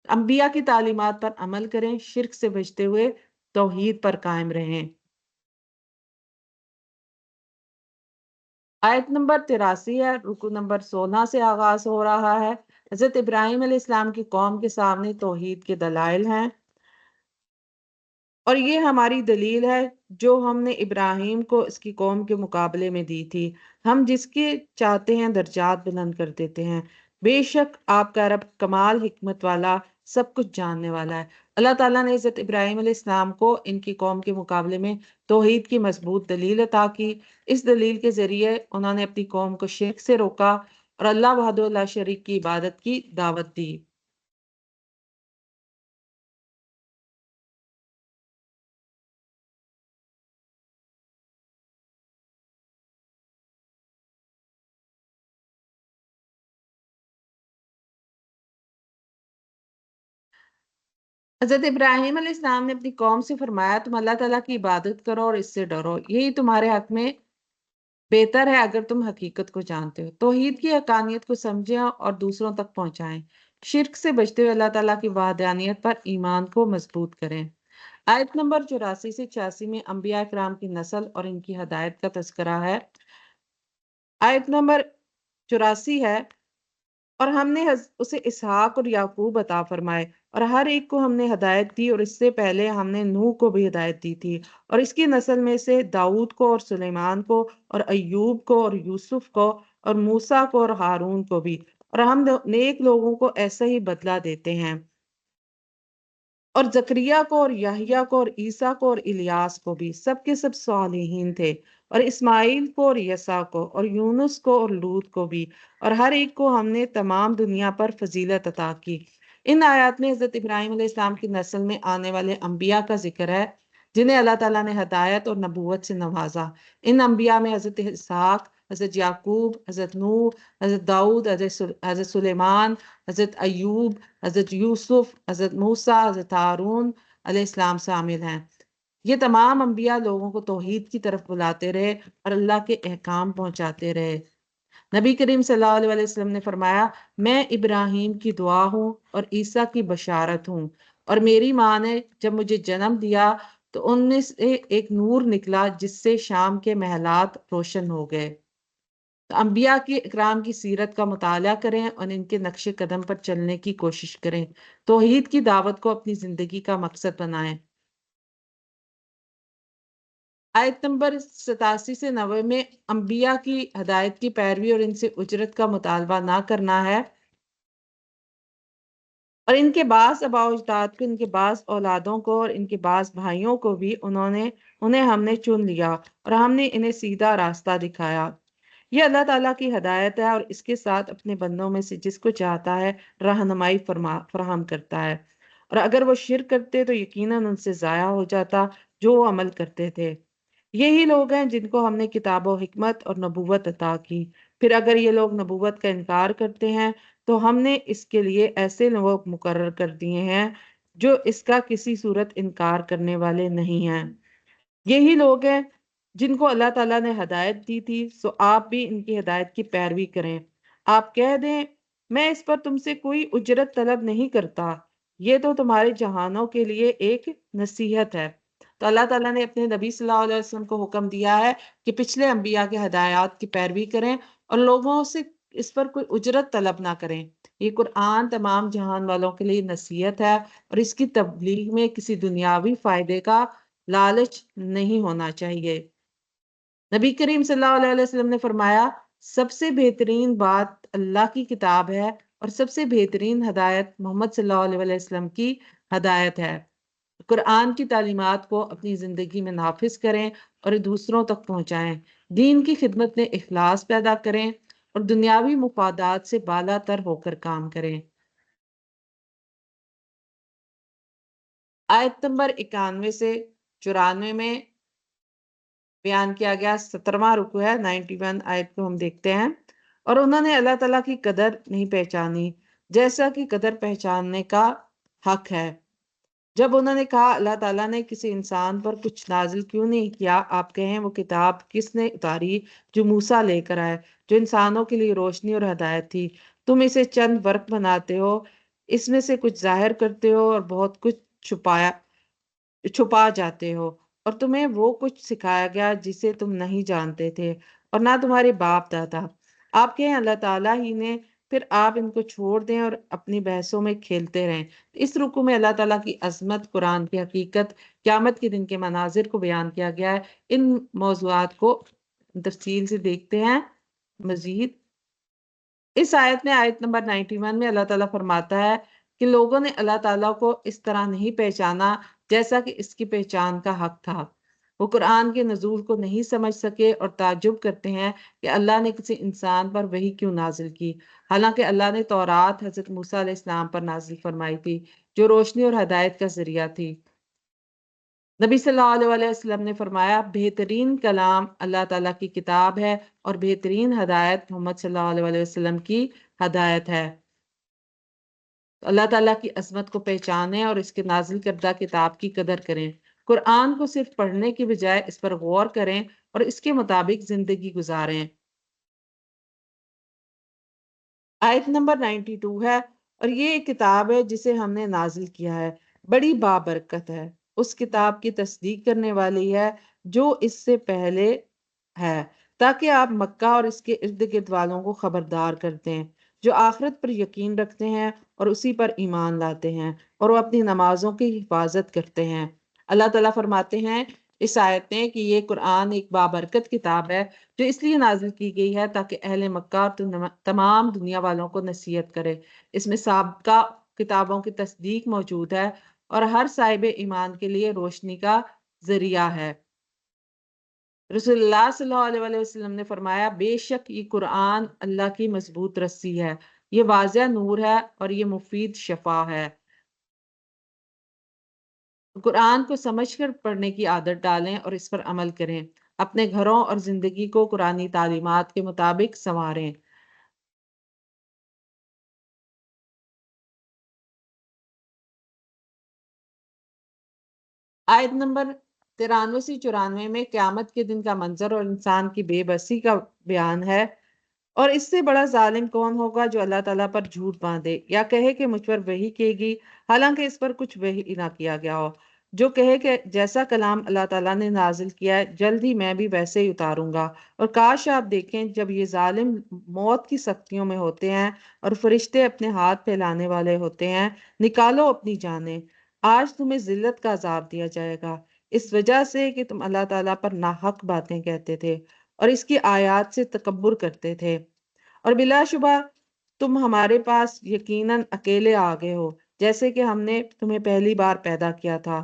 انبیاء کی تعلیمات پر عمل کریں، شرک سے بچتے ہوئے توحید پر قائم رہیں۔ آیت نمبر 83 ہے، رکو نمبر 16 سے آغاز ہو رہا ہے۔ حضرت ابراہیم علیہ السلام کی قوم کے سامنے توحید کے دلائل ہیں، اور یہ ہماری دلیل ہے جو ہم نے ابراہیم کو اس کی قوم کے مقابلے میں دی تھی، ہم جس کے چاہتے ہیں درجات بلند کر دیتے ہیں۔ بے شک آپ کا رب کمال حکمت والا، سب کچھ جاننے والا ہے۔ اللہ تعالیٰ نے حضرت ابراہیم علیہ السلام کو ان کی قوم کے مقابلے میں توحید کی مضبوط دلیل عطا کی۔ اس دلیل کے ذریعے انہوں نے اپنی قوم کو شرک سے روکا اور اللہ وحدہ لا شریک کی عبادت کی دعوت دی۔ حضرت ابراہیم علیہ السلام نے اپنی قوم سے فرمایا تم اللہ تعالیٰ کی عبادت کرو اور اس سے ڈرو، یہی تمہارے حق میں بہتر ہے اگر تم حقیقت کو جانتے ہو۔ توحید کی حقانیت کو سمجھیں اور دوسروں تک پہنچائیں، شرک سے بچتے ہوئے اللہ تعالیٰ کی وحدانیت پر ایمان کو مضبوط کریں۔ آیت نمبر 84 سے 86 میں انبیاء کرام کی نسل اور ان کی ہدایت کا تذکرہ ہے۔ آیت نمبر 84 ہے، اور ہم نے اسے اسحاق اور یعقوب عطا فرمائے، اور ہر ایک کو ہم نے ہدایت دی، اور اس سے پہلے ہم نے نوح کو بھی ہدایت دی تھی، اور اس کی نسل میں سے داؤد کو اور سلیمان کو اور ایوب کو اور یوسف کو اور موسیٰ کو اور ہارون کو بھی، اور ہم نیک لوگوں کو ایسا ہی بدلہ دیتے ہیں۔ اور زکریا کو اور یحییٰ کو اور عیسیٰ کو اور الیاس کو بھی، سب کے سب صالحین تھے، اور اسماعیل کو اور یسع کو اور یونس کو اور لوط کو بھی، اور ہر ایک کو ہم نے تمام دنیا پر فضیلت عطا کی۔ ان آیات میں حضرت ابراہیم علیہ السلام کی نسل میں آنے والے انبیاء کا ذکر ہے، جنہیں اللہ تعالیٰ نے ہدایت اور نبوت سے نوازا۔ ان انبیاء میں حضرت اسحاق، حضرت یعقوب، حضرت نوح، حضرت داؤد، حضرت سلیمان، حضرت ایوب، حضرت یوسف، حضرت موسیٰ، حضرت ہارون علیہ السلام شامل ہیں۔ یہ تمام انبیاء لوگوں کو توحید کی طرف بلاتے رہے اور اللہ کے احکام پہنچاتے رہے۔ نبی کریم صلی اللہ علیہ وسلم نے فرمایا، میں ابراہیم کی دعا ہوں اور عیسیٰ کی بشارت ہوں، اور میری ماں نے جب مجھے جنم دیا تو ان میں سے ایک نور نکلا جس سے شام کے محلات روشن ہو گئے۔ تو انبیاء کی اکرام کی سیرت کا مطالعہ کریں اور ان کے نقش قدم پر چلنے کی کوشش کریں۔ توحید کی دعوت کو اپنی زندگی کا مقصد بنائیں۔ آیت نمبر 87 سے 90 میں انبیاء کی ہدایت کی پیروی اور ان سے اجرت کا مطالبہ نہ کرنا ہے، اور ان کے بعض آباء و اجداد کو، ان کے بعض اولادوں کو اور ان کے بعض بھائیوں کو بھی انہیں ہم نے چن لیا اور ہم نے انہیں سیدھا راستہ دکھایا۔ یہ اللہ تعالیٰ کی ہدایت ہے اور اس کے ساتھ اپنے بندوں میں سے جس کو چاہتا ہے رہنمائی فراہم کرتا ہے، اور اگر وہ شرک کرتے تو یقیناً ان سے ضائع ہو جاتا جو وہ عمل کرتے تھے۔ یہی لوگ ہیں جن کو ہم نے کتاب و حکمت اور نبوت عطا کی، پھر اگر یہ لوگ نبوت کا انکار کرتے ہیں تو ہم نے اس کے لیے ایسے لوگ مقرر کر دیے ہیں جو اس کا کسی صورت انکار کرنے والے نہیں ہیں۔ یہی لوگ ہیں جن کو اللہ تعالیٰ نے ہدایت دی تھی، سو آپ بھی ان کی ہدایت کی پیروی کریں۔ آپ کہہ دیں، میں اس پر تم سے کوئی اجرت طلب نہیں کرتا، یہ تو تمہارے جہانوں کے لیے ایک نصیحت ہے۔ تو اللہ تعالیٰ نے اپنے نبی صلی اللہ علیہ وسلم کو حکم دیا ہے کہ پچھلے انبیاء کے ہدایات کی پیروی کریں اور لوگوں سے اس پر کوئی اجرت طلب نہ کریں۔ یہ قرآن تمام جہان والوں کے لیے نصیحت ہے اور اس کی تبلیغ میں کسی دنیاوی فائدے کا لالچ نہیں ہونا چاہیے۔ نبی کریم صلی اللہ علیہ وسلم نے فرمایا، سب سے بہترین بات اللہ کی کتاب ہے اور سب سے بہترین ہدایت محمد صلی اللہ علیہ وسلم کی ہدایت ہے۔ قرآن کی تعلیمات کو اپنی زندگی میں نافذ کریں اور دوسروں تک پہنچائیں۔ دین کی خدمت میں اخلاص پیدا کریں اور دنیاوی مفادات سے بالا تر ہو کر کام کریں۔ آیت نمبر 91 سے 94 میں بیان کیا گیا 17واں رکوع ہے، 91 آیت کو ہم دیکھتے ہیں۔ اور انہوں نے اللہ تعالیٰ کی قدر نہیں پہچانی جیسا کہ قدر پہچاننے کا حق ہے۔ جب انہوں نے کہا اللہ تعالیٰ نے کسی انسان پر کچھ نازل کیوں نہیں کیا، آپ کہیں وہ کتاب کس نے اتاری جو موسیٰ لے کر آئے، جو انسانوں کے لیے روشنی اور ہدایت تھی۔ تم اسے چند فرق بناتے ہو، اس میں سے کچھ ظاہر کرتے ہو اور بہت کچھ چھپا جاتے ہو، اور تمہیں وہ کچھ سکھایا گیا جسے تم نہیں جانتے تھے اور نہ تمہارے باپ دادا۔ آپ کہیں اللہ تعالیٰ ہی نے، پھر آپ ان کو چھوڑ دیں اور اپنی بحثوں میں کھیلتے رہیں۔ اس رکوع میں اللہ تعالیٰ کی عظمت، قرآن کی حقیقت، قیامت کے دن کے مناظر کو بیان کیا گیا ہے۔ ان موضوعات کو تفصیل سے دیکھتے ہیں مزید۔ اس آیت میں، آیت نمبر 91 میں اللہ تعالیٰ فرماتا ہے کہ لوگوں نے اللہ تعالیٰ کو اس طرح نہیں پہچانا جیسا کہ اس کی پہچان کا حق تھا۔ وہ قرآن کے نزول کو نہیں سمجھ سکے اور تعجب کرتے ہیں کہ اللہ نے کسی انسان پر وحی کیوں نازل کی، حالانکہ اللہ نے تورات حضرت موسیٰ علیہ السلام پر نازل فرمائی تھی جو روشنی اور ہدایت کا ذریعہ تھی۔ نبی صلی اللہ علیہ وسلم نے فرمایا، بہترین کلام اللہ تعالیٰ کی کتاب ہے اور بہترین ہدایت محمد صلی اللہ علیہ وسلم کی ہدایت ہے۔ اللہ تعالیٰ کی عظمت کو پہچانیں اور اس کے نازل کردہ کتاب کی قدر کریں۔ قرآن کو صرف پڑھنے کی بجائے اس پر غور کریں اور اس کے مطابق زندگی گزاریں۔ آیت نمبر 92 ہے، اور یہ ایک کتاب ہے جسے ہم نے نازل کیا ہے، بڑی بابرکت ہے، اس کتاب کی تصدیق کرنے والی ہے جو اس سے پہلے ہے، تاکہ آپ مکہ اور اس کے ارد گرد والوں کو خبردار کر دیں جو آخرت پر یقین رکھتے ہیں اور اسی پر ایمان لاتے ہیں اور وہ اپنی نمازوں کی حفاظت کرتے ہیں۔ اللہ تعالیٰ فرماتے ہیں اس آیت میں کہ یہ قرآن ایک بابرکت کتاب ہے جو اس لیے نازل کی گئی ہے تاکہ اہل مکہ اور تمام دنیا والوں کو نصیحت کرے۔ اس میں سابقہ کتابوں کی تصدیق موجود ہے اور ہر صاحب ایمان کے لیے روشنی کا ذریعہ ہے۔ رسول اللہ صلی اللہ علیہ وسلم نے فرمایا، بے شک یہ قرآن اللہ کی مضبوط رسی ہے، یہ واضح نور ہے اور یہ مفید شفا ہے۔ قرآن کو سمجھ کر پڑھنے کی عادت ڈالیں اور اس پر عمل کریں۔ اپنے گھروں اور زندگی کو قرآنی تعلیمات کے مطابق سنواریں۔ آیت نمبر 93 سے 94 میں قیامت کے دن کا منظر اور انسان کی بے بسی کا بیان ہے۔ اور اس سے بڑا ظالم کون ہوگا جو اللہ تعالیٰ پر جھوٹ باندھے یا کہے کہ مجھ پر وحی کی گی حالانکہ اس پر کچھ وحی نہ کیا گیا ہو، جو کہے کہ جیسا کلام اللہ تعالیٰ نے نازل کیا ہے جلد ہی میں بھی ویسے ہی اتاروں گا۔ اور کاش آپ دیکھیں جب یہ ظالم موت کی سختیوں میں ہوتے ہیں اور فرشتے اپنے ہاتھ پھیلانے والے ہوتے ہیں، نکالو اپنی جانیں، آج تمہیں ذلت کا عذاب دیا جائے گا، اس وجہ سے کہ تم اللہ تعالیٰ پر ناحق باتیں کہتے تھے اور اس کی آیات سے تکبر کرتے تھے۔ اور بلا شبہ تم ہمارے پاس یقیناً اکیلے آ گئے ہو، جیسے کہ ہم نے تمہیں پہلی بار پیدا کیا تھا،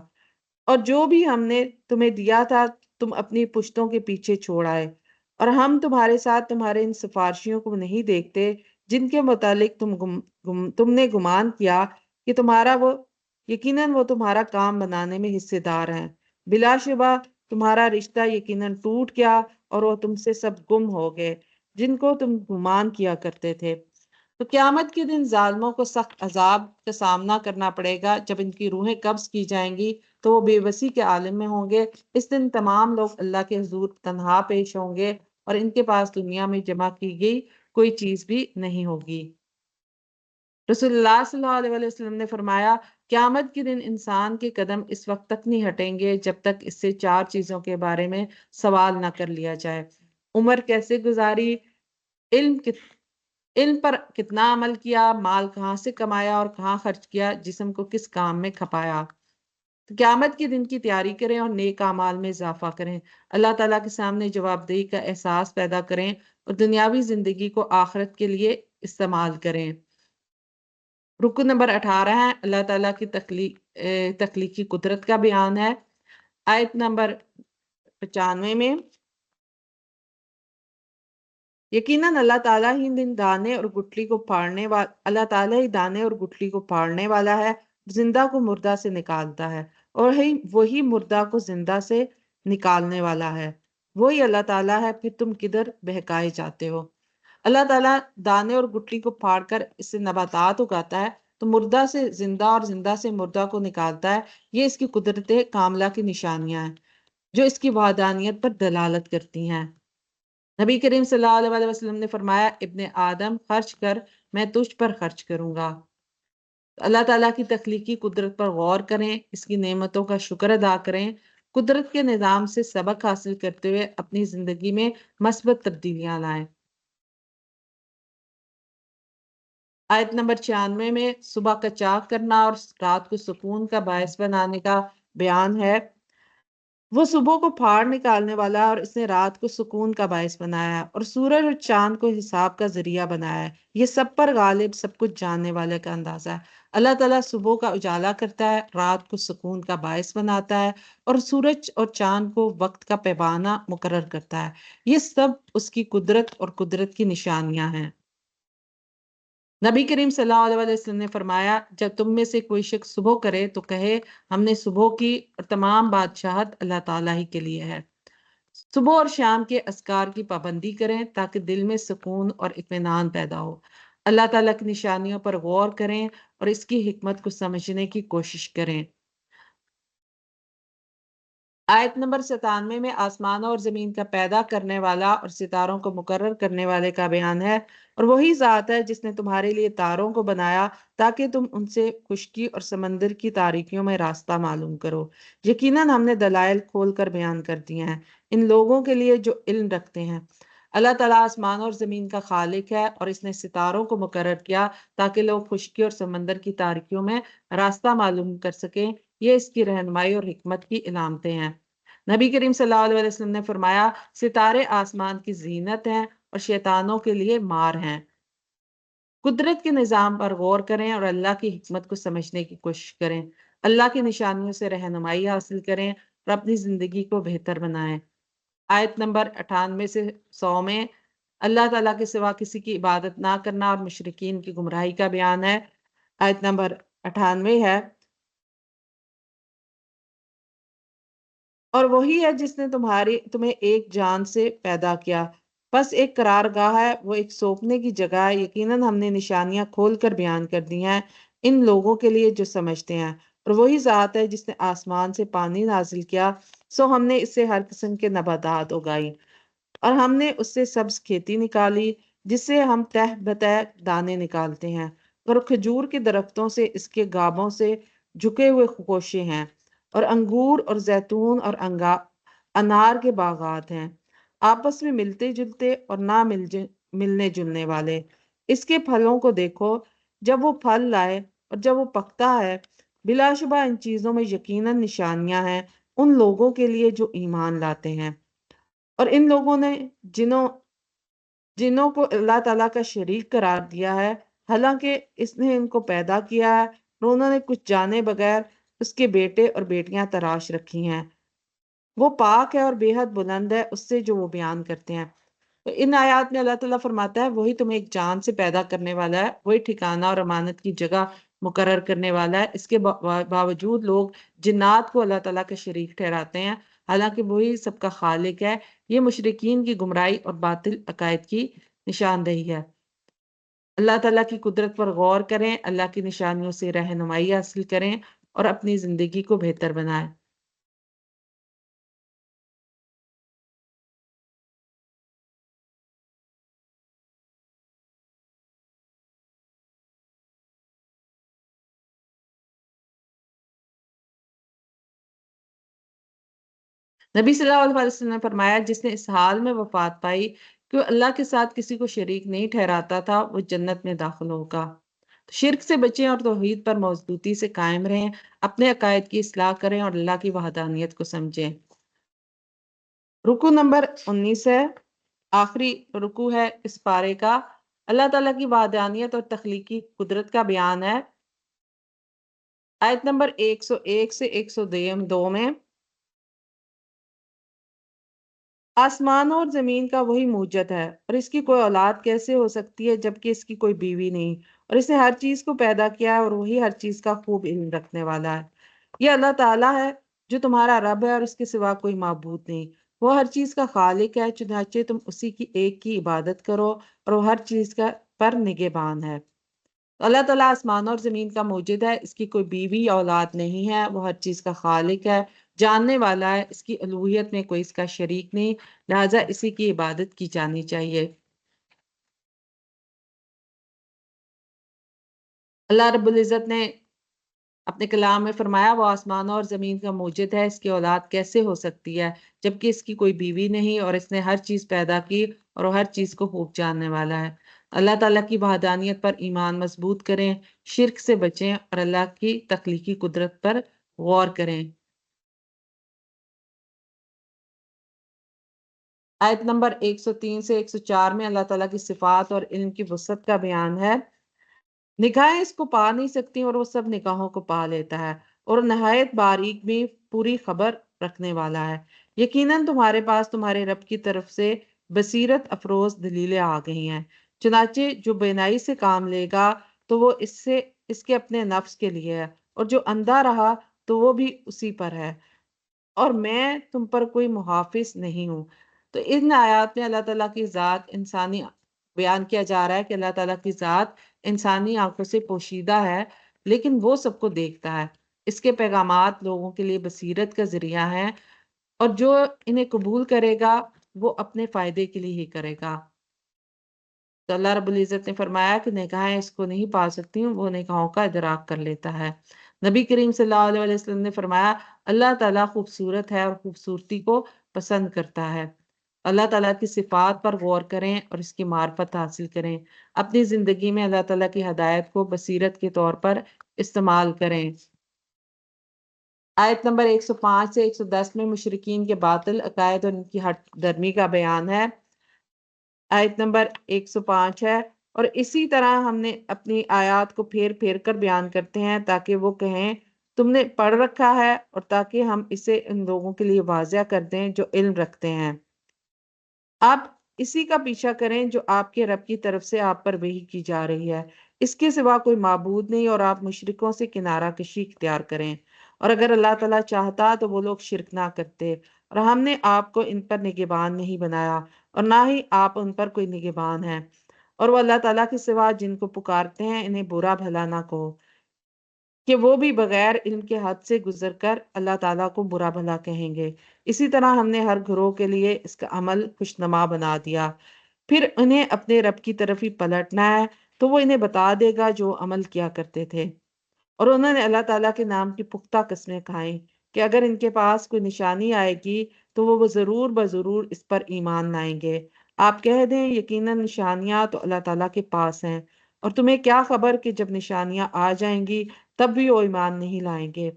اور جو بھی ہم نے تمہیں دیا تھا تم اپنی پشتوں کے پیچھے چھوڑ آئے، اور ہم تمہارے ساتھ تمہارے ان سفارشیوں کو نہیں دیکھتے جن کے متعلق تم نے گمان کیا کہ یقیناً وہ تمہارا کام بنانے میں حصے دار ہیں۔ بلا شبہ تمہارا رشتہ یقیناً ٹوٹ گیا اور وہ تم سے سب گم ہو گئے جن کو تم گمان کیا کرتے تھے۔ تو قیامت کے دن ظالموں کو سخت عذاب کا سامنا کرنا پڑے گا۔ جب ان کی روحیں قبض کی جائیں گی تو وہ بے بسی کے عالم میں ہوں گے۔ اس دن تمام لوگ اللہ کے حضور تنہا پیش ہوں گے اور ان کے پاس دنیا میں جمع کی گئی کوئی چیز بھی نہیں ہوگی۔ رسول اللہ صلی اللہ علیہ وسلم نے فرمایا، قیامت کے دن انسان کے قدم اس وقت تک نہیں ہٹیں گے جب تک اس سے 4 چیزوں کے بارے میں سوال نہ کر لیا جائے۔ عمر کیسے گزاری، علم علم پر کتنا عمل کیا، مال کہاں سے کمایا اور کہاں خرچ کیا، جسم کو کس کام میں کھپایا۔ تو قیامت کے دن کی تیاری کریں اور نیک اعمال میں اضافہ کریں، اللہ تعالیٰ کے سامنے جواب دہی کا احساس پیدا کریں اور دنیاوی زندگی کو آخرت کے لیے استعمال کریں۔ رکن نمبر 18 ہے اللہ تعالیٰ کی تخلیقی قدرت کا بیان ہے۔ آیت نمبر 95 میں یقیناً اللہ تعالیٰ ہی دانے اور گٹھلی کو پھاڑنے والا ہے، زندہ کو مردہ سے نکالتا ہے اور وہی مردہ کو زندہ سے نکالنے والا ہے۔ وہی اللہ تعالیٰ ہے، پھر تم کدھر بہکائے جاتے ہو۔ اللہ تعالیٰ دانے اور گٹھلی کو پھاڑ کر اس سے نباتات اگاتا ہے، تو مردہ سے زندہ اور زندہ سے مردہ کو نکالتا ہے۔ یہ اس کی قدرت کاملہ کی نشانیاں ہیں جو اس کی وحدانیت پر دلالت کرتی ہیں۔ نبی کریم صلی اللہ علیہ وسلم نے فرمایا، ابن آدم خرچ کر میں تجھ پر خرچ کروں گا۔ اللہ تعالیٰ کی تخلیقی قدرت پر غور کریں، اس کی نعمتوں کا شکر ادا کریں، قدرت کے نظام سے سبق حاصل کرتے ہوئے اپنی زندگی میں مثبت تبدیلیاں لائیں۔ آیت نمبر 96 میں صبح کا چاک کرنا اور رات کو سکون کا باعث بنانے کا بیان ہے۔ وہ صبح کو پھاڑ نکالنے والا ہے اور اس نے رات کو سکون کا باعث بنایا ہے اور سورج اور چاند کو حساب کا ذریعہ بنایا ہے۔ یہ سب پر غالب، سب کچھ جاننے والے کا اندازہ ہے۔ اللہ تعالیٰ صبح کا اجالا کرتا ہے، رات کو سکون کا باعث بناتا ہے اور سورج اور چاند کو وقت کا پیمانہ مقرر کرتا ہے۔ یہ سب اس کی قدرت اور قدرت کی نشانیاں ہیں۔ نبی کریم صلی اللہ علیہ وسلم نے فرمایا، جب تم میں سے کوئی شخص صبح کرے تو کہے ہم نے صبح کی، اور تمام بادشاہت اللہ تعالیٰ ہی کے لیے ہے۔ صبح اور شام کے اذکار کی پابندی کریں تاکہ دل میں سکون اور اطمینان پیدا ہو۔ اللہ تعالیٰ کی نشانیوں پر غور کریں اور اس کی حکمت کو سمجھنے کی کوشش کریں۔ آیت نمبر 97 میں آسمانوں اور زمین کا پیدا کرنے والا اور ستاروں کو مقرر کرنے والے کا بیان ہے، اور وہی ذات ہے جس نے تمہارے لیے تاروں کو بنایا تاکہ تم ان سے خشکی اور سمندر کی تاریکیوں میں راستہ معلوم کرو۔ یقیناً ہم نے دلائل کھول کر بیان کر دیے ہیں ان لوگوں کے لیے جو علم رکھتے ہیں۔ اللہ تعالیٰ آسمانوں اور زمین کا خالق ہے، اور اس نے ستاروں کو مقرر کیا تاکہ لوگ خشکی اور سمندر کی تاریکیوں میں راستہ معلوم کر سکیں۔ یہ اس کی رہنمائی اور حکمت کی علامتیں ہیں۔ نبی کریم صلی اللہ علیہ وسلم نے فرمایا، ستارے آسمان کی زینت ہیں اور شیطانوں کے لیے مار ہیں۔ قدرت کے نظام پر غور کریں اور اللہ کی حکمت کو سمجھنے کی کوشش کریں۔ اللہ کی نشانیوں سے رہنمائی حاصل کریں اور اپنی زندگی کو بہتر بنائیں۔ آیت نمبر 98 سے 100 میں اللہ تعالیٰ کے سوا کسی کی عبادت نہ کرنا اور مشرکین کی گمراہی کا بیان ہے۔ آیت نمبر 98 ہے، اور وہی ہے جس نے تمہیں ایک جان سے پیدا کیا، بس ایک قرار گاہ ہے، وہ ایک سوپنے کی جگہ ہے۔ یقیناً ہم نے نشانیاں کھول کر بیان کر دی ہیں ان لوگوں کے لیے جو سمجھتے ہیں۔ اور وہی ذات ہے جس نے آسمان سے پانی نازل کیا، سو ہم نے اس سے ہر قسم کے نباتات اگائی، اور ہم نے اس سے سبز کھیتی نکالی جس سے ہم تہ بتہ دانے نکالتے ہیں، اور کھجور کے درختوں سے اس کے گابوں سے جھکے ہوئے خوشے ہیں، اور انگور اور زیتون اور انار کے باغات ہیں، آپس میں ملتے جلتے اور نہ ملنے جلنے والے۔ اس کے پھلوں کو دیکھو جب وہ پھل لائے اور جب وہ پکتا ہے، بلا شبہ ان چیزوں میں یقیناً نشانیاں ہیں ان لوگوں کے لیے جو ایمان لاتے ہیں۔ اور ان لوگوں نے جنوں کو اللہ تعالیٰ کا شریک قرار دیا ہے، حالانکہ اس نے ان کو پیدا کیا ہے، اور انہوں نے کچھ جانے بغیر اس کے بیٹے اور بیٹیاں تراش رکھی ہیں۔ وہ پاک ہے اور بے حد بلند ہے اس سے جو وہ بیان کرتے ہیں۔ تو ان آیات میں اللہ تعالیٰ فرماتا ہے وہی تمہیں ایک جان سے پیدا کرنے والا ہے، وہی ٹھکانہ اور امانت کی جگہ مقرر کرنے والا ہے۔ اس کے باوجود لوگ جنات کو اللہ تعالیٰ کا شریک ٹھہراتے ہیں، حالانکہ وہی سب کا خالق ہے۔ یہ مشرکین کی گمراہی اور باطل عقائد کی نشاندہی ہے۔ اللہ تعالیٰ کی قدرت پر غور کریں، اللہ کی نشانیوں سے رہنمائی حاصل کریں اور اپنی زندگی کو بہتر بنائیں۔ نبی صلی اللہ علیہ وسلم نے فرمایا جس نے اس حال میں وفات پائی کہ وہ اللہ کے ساتھ کسی کو شریک نہیں ٹھہراتا تھا، وہ جنت میں داخل ہوگا۔ شرک سے بچیں اور توحید پر مضبوطی سے قائم رہیں، اپنے عقائد کی اصلاح کریں اور اللہ کی وحدانیت کو سمجھیں۔ رکو نمبر 19 ہے، آخری رکو ہے اس پارے کا۔ اللہ تعالیٰ کی وحدانیت اور تخلیقی قدرت کا بیان ہے۔ آیت نمبر 101 سے 102 میں، آسمانوں اور زمین کا وہی موجد ہے، اور اس کی کوئی اولاد کیسے ہو سکتی ہے جبکہ اس کی کوئی بیوی نہیں، اور اس نے ہر چیز کو پیدا کیا ہے، اور وہی ہر چیز کا خوب علم رکھنے والا ہے۔ یہ اللہ تعالیٰ ہے جو تمہارا رب ہے، اور اس کے سوا کوئی معبود نہیں۔ وہ ہر چیز کا خالق ہے، چنانچہ تم اسی کی ایک کی عبادت کرو، اور وہ ہر چیز کا پر نگہبان ہے۔ اللہ تعالیٰ آسمان اور زمین کا موجد ہے، اس کی کوئی بیوی یا اولاد نہیں ہے، وہ ہر چیز کا خالق ہے، جاننے والا ہے، اس کی الوہیت میں کوئی اس کا شریک نہیں، لہٰذا اسی کی عبادت کی جانی چاہیے۔ اللہ رب العزت نے اپنے کلام میں فرمایا وہ آسمان اور زمین کا موجد ہے، اس کی اولاد کیسے ہو سکتی ہے جبکہ اس کی کوئی بیوی نہیں، اور اس نے ہر چیز پیدا کی اور وہ ہر چیز کو خوب جاننے والا ہے۔ اللہ تعالیٰ کی وحدانیت پر ایمان مضبوط کریں، شرک سے بچیں اور اللہ کی تخلیقی قدرت پر غور کریں۔ آیت نمبر 103 سے 104 میں اللہ تعالیٰ کی صفات اور علم کی وسعت کا بیان ہے۔ نگاہیں اس کو پا نہیں سکتی اور وہ سب نگاہوں کو پا لیتا ہے، اور نہایت باریک بھی پوری خبر رکھنے والا ہے۔ یقیناً تمہارے پاس تمہارے رب کی طرف سے بصیرت افروز دلیلیں آ گئی ہیں، چنانچہ جو بینائی سے کام لے گا تو وہ اس کے اپنے نفس کے لیے ہے، اور جو اندھا رہا تو وہ بھی اسی پر ہے، اور میں تم پر کوئی محافظ نہیں ہوں۔ تو ان آیات میں اللہ تعالیٰ کی ذات انسانی بیان کیا جا رہا ہے کہ اللہ تعالیٰ کی ذات انسانی آنکھوں سے پوشیدہ ہے، لیکن وہ سب کو دیکھتا ہے۔ اس کے پیغامات لوگوں کے لیے بصیرت کا ذریعہ ہیں، اور جو انہیں قبول کرے گا وہ اپنے فائدے کے لیے ہی کرے گا۔ تو اللہ رب العزت نے فرمایا کہ نگاہیں اس کو نہیں پا سکتی، وہ نگاہوں کا ادراک کر لیتا ہے۔ نبی کریم صلی اللہ علیہ وسلم نے فرمایا اللہ تعالیٰ خوبصورت ہے اور خوبصورتی کو پسند کرتا ہے۔ اللہ تعالیٰ کی صفات پر غور کریں اور اس کی معرفت حاصل کریں، اپنی زندگی میں اللہ تعالیٰ کی ہدایت کو بصیرت کے طور پر استعمال کریں۔ آیت نمبر 105 سے 110 میں مشرکین کے باطل عقائد اور ان کی ہٹ درمی کا بیان ہے۔ آیت نمبر 105 ہے، اور اسی طرح ہم نے اپنی آیات کو پھیر پھیر کر بیان کرتے ہیں تاکہ وہ کہیں تم نے پڑھ رکھا ہے، اور تاکہ ہم اسے ان لوگوں کے لیے واضح کر دیں جو علم رکھتے ہیں۔ آپ اسی کا پیچھا کریں جو آپ کے رب کی طرف سے آپ پر وحی کی جا رہی ہے، اس کے سوا کوئی معبود نہیں، اور آپ مشرکوں سے کنارہ کشی اختیار کریں۔ اور اگر اللہ تعالیٰ چاہتا تو وہ لوگ شرک نہ کرتے، اور ہم نے آپ کو ان پر نگہبان نہیں بنایا اور نہ ہی آپ ان پر کوئی نگہبان ہیں، اور وہ اللہ تعالیٰ کے سوا جن کو پکارتے ہیں انہیں برا بھلا نہ کہو، کہ وہ بھی بغیر علم کے حد سے گزر کر اللہ تعالیٰ کو برا بھلا کہیں گے۔ اسی طرح ہم نے ہر گروہ کے لیے اس کا عمل خوشنما بنا دیا، پھر انہیں اپنے رب کی طرف ہی پلٹنا ہے تو وہ انہیں بتا دے گا جو عمل کیا کرتے تھے۔ اور انہوں نے اللہ تعالیٰ کے نام کی پختہ قسمیں کھائیں کہ اگر ان کے پاس کوئی نشانی آئے گی تو وہ ضرور بضرور اس پر ایمان لائیں گے۔ آپ کہہ دیں یقیناً نشانیاں تو اللہ تعالیٰ کے پاس ہیں، اور تمہیں کیا خبر کہ جب نشانیاں آ جائیں گی تب بھی وہ ایمان نہیں لائیں گے،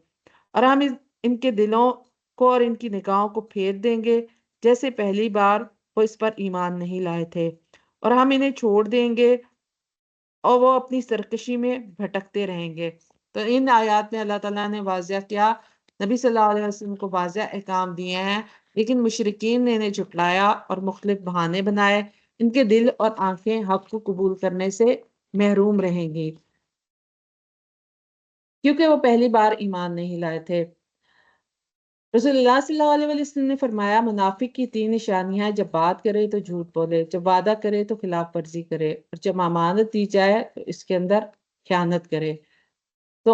اور ہم ان کے دلوں کو اور ان کی نگاہوں کو پھیر دیں گے جیسے پہلی بار وہ اس پر ایمان نہیں لائے تھے، اور ہم انہیں چھوڑ دیں گے اور وہ اپنی سرکشی میں بھٹکتے رہیں گے۔ تو ان آیات میں اللہ تعالیٰ نے واضح کیا، نبی صلی اللہ علیہ وسلم کو واضح احکام دیے ہیں، لیکن مشرکین نے انہیں جھٹلایا اور مختلف بہانے بنائے۔ ان کے دل اور آنکھیں حق کو قبول کرنے سے محروم رہیں گی کیونکہ وہ پہلی بار ایمان نہیں لائے تھے۔ رسول اللہ صلی اللہ علیہ وسلم نے فرمایا، منافق کی 3 نشانیاں ہیں: جب بات کرے تو جھوٹ بولے، جب وعدہ کرے تو خلاف ورزی کرے، اور جب امانت دی جائے تو اس کے اندر خیانت کرے۔ تو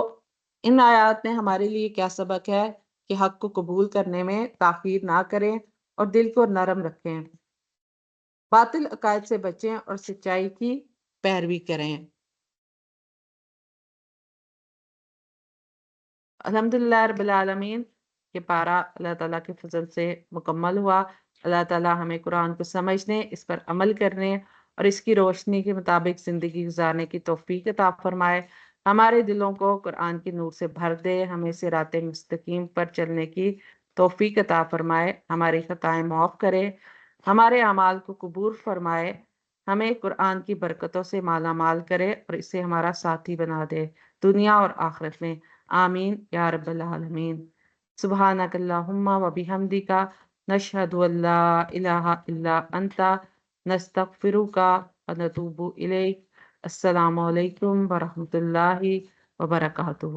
ان آیات میں ہمارے لیے کیا سبق ہے کہ حق کو قبول کرنے میں تاخیر نہ کریں اور دل کو نرم رکھیں، باطل عقائد سے بچیں اور سچائی کی پیروی کریں۔ الحمدللہ رب العالمین، یہ پارہ اللہ تعالیٰ کے فضل سے مکمل ہوا۔ اللہ تعالیٰ ہمیں قرآن کو سمجھنے، اس پر عمل کرنے اور اس کی روشنی کے مطابق زندگی گزارنے کی توفیق عطا فرمائے۔ ہمارے دلوں کو قرآن کی نور سے بھر دے، ہمیں صراط مستقیم پر چلنے کی توفیق عطا فرمائے، ہماری خطائیں معاف کرے، ہمارے اعمال کو قبول فرمائے، ہمیں قرآن کی برکتوں سے مالا مال کرے اور اسے ہمارا ساتھی بنا دے دنیا اور آخرت میں۔ آمین یا رب العالمین۔ سبحانک اللہم و بحمدک، نشہد ان لا الہ الا انت، نستغفرک و نتوب الیک۔ السلام علیکم ورحمۃ اللہ وبرکاتہ۔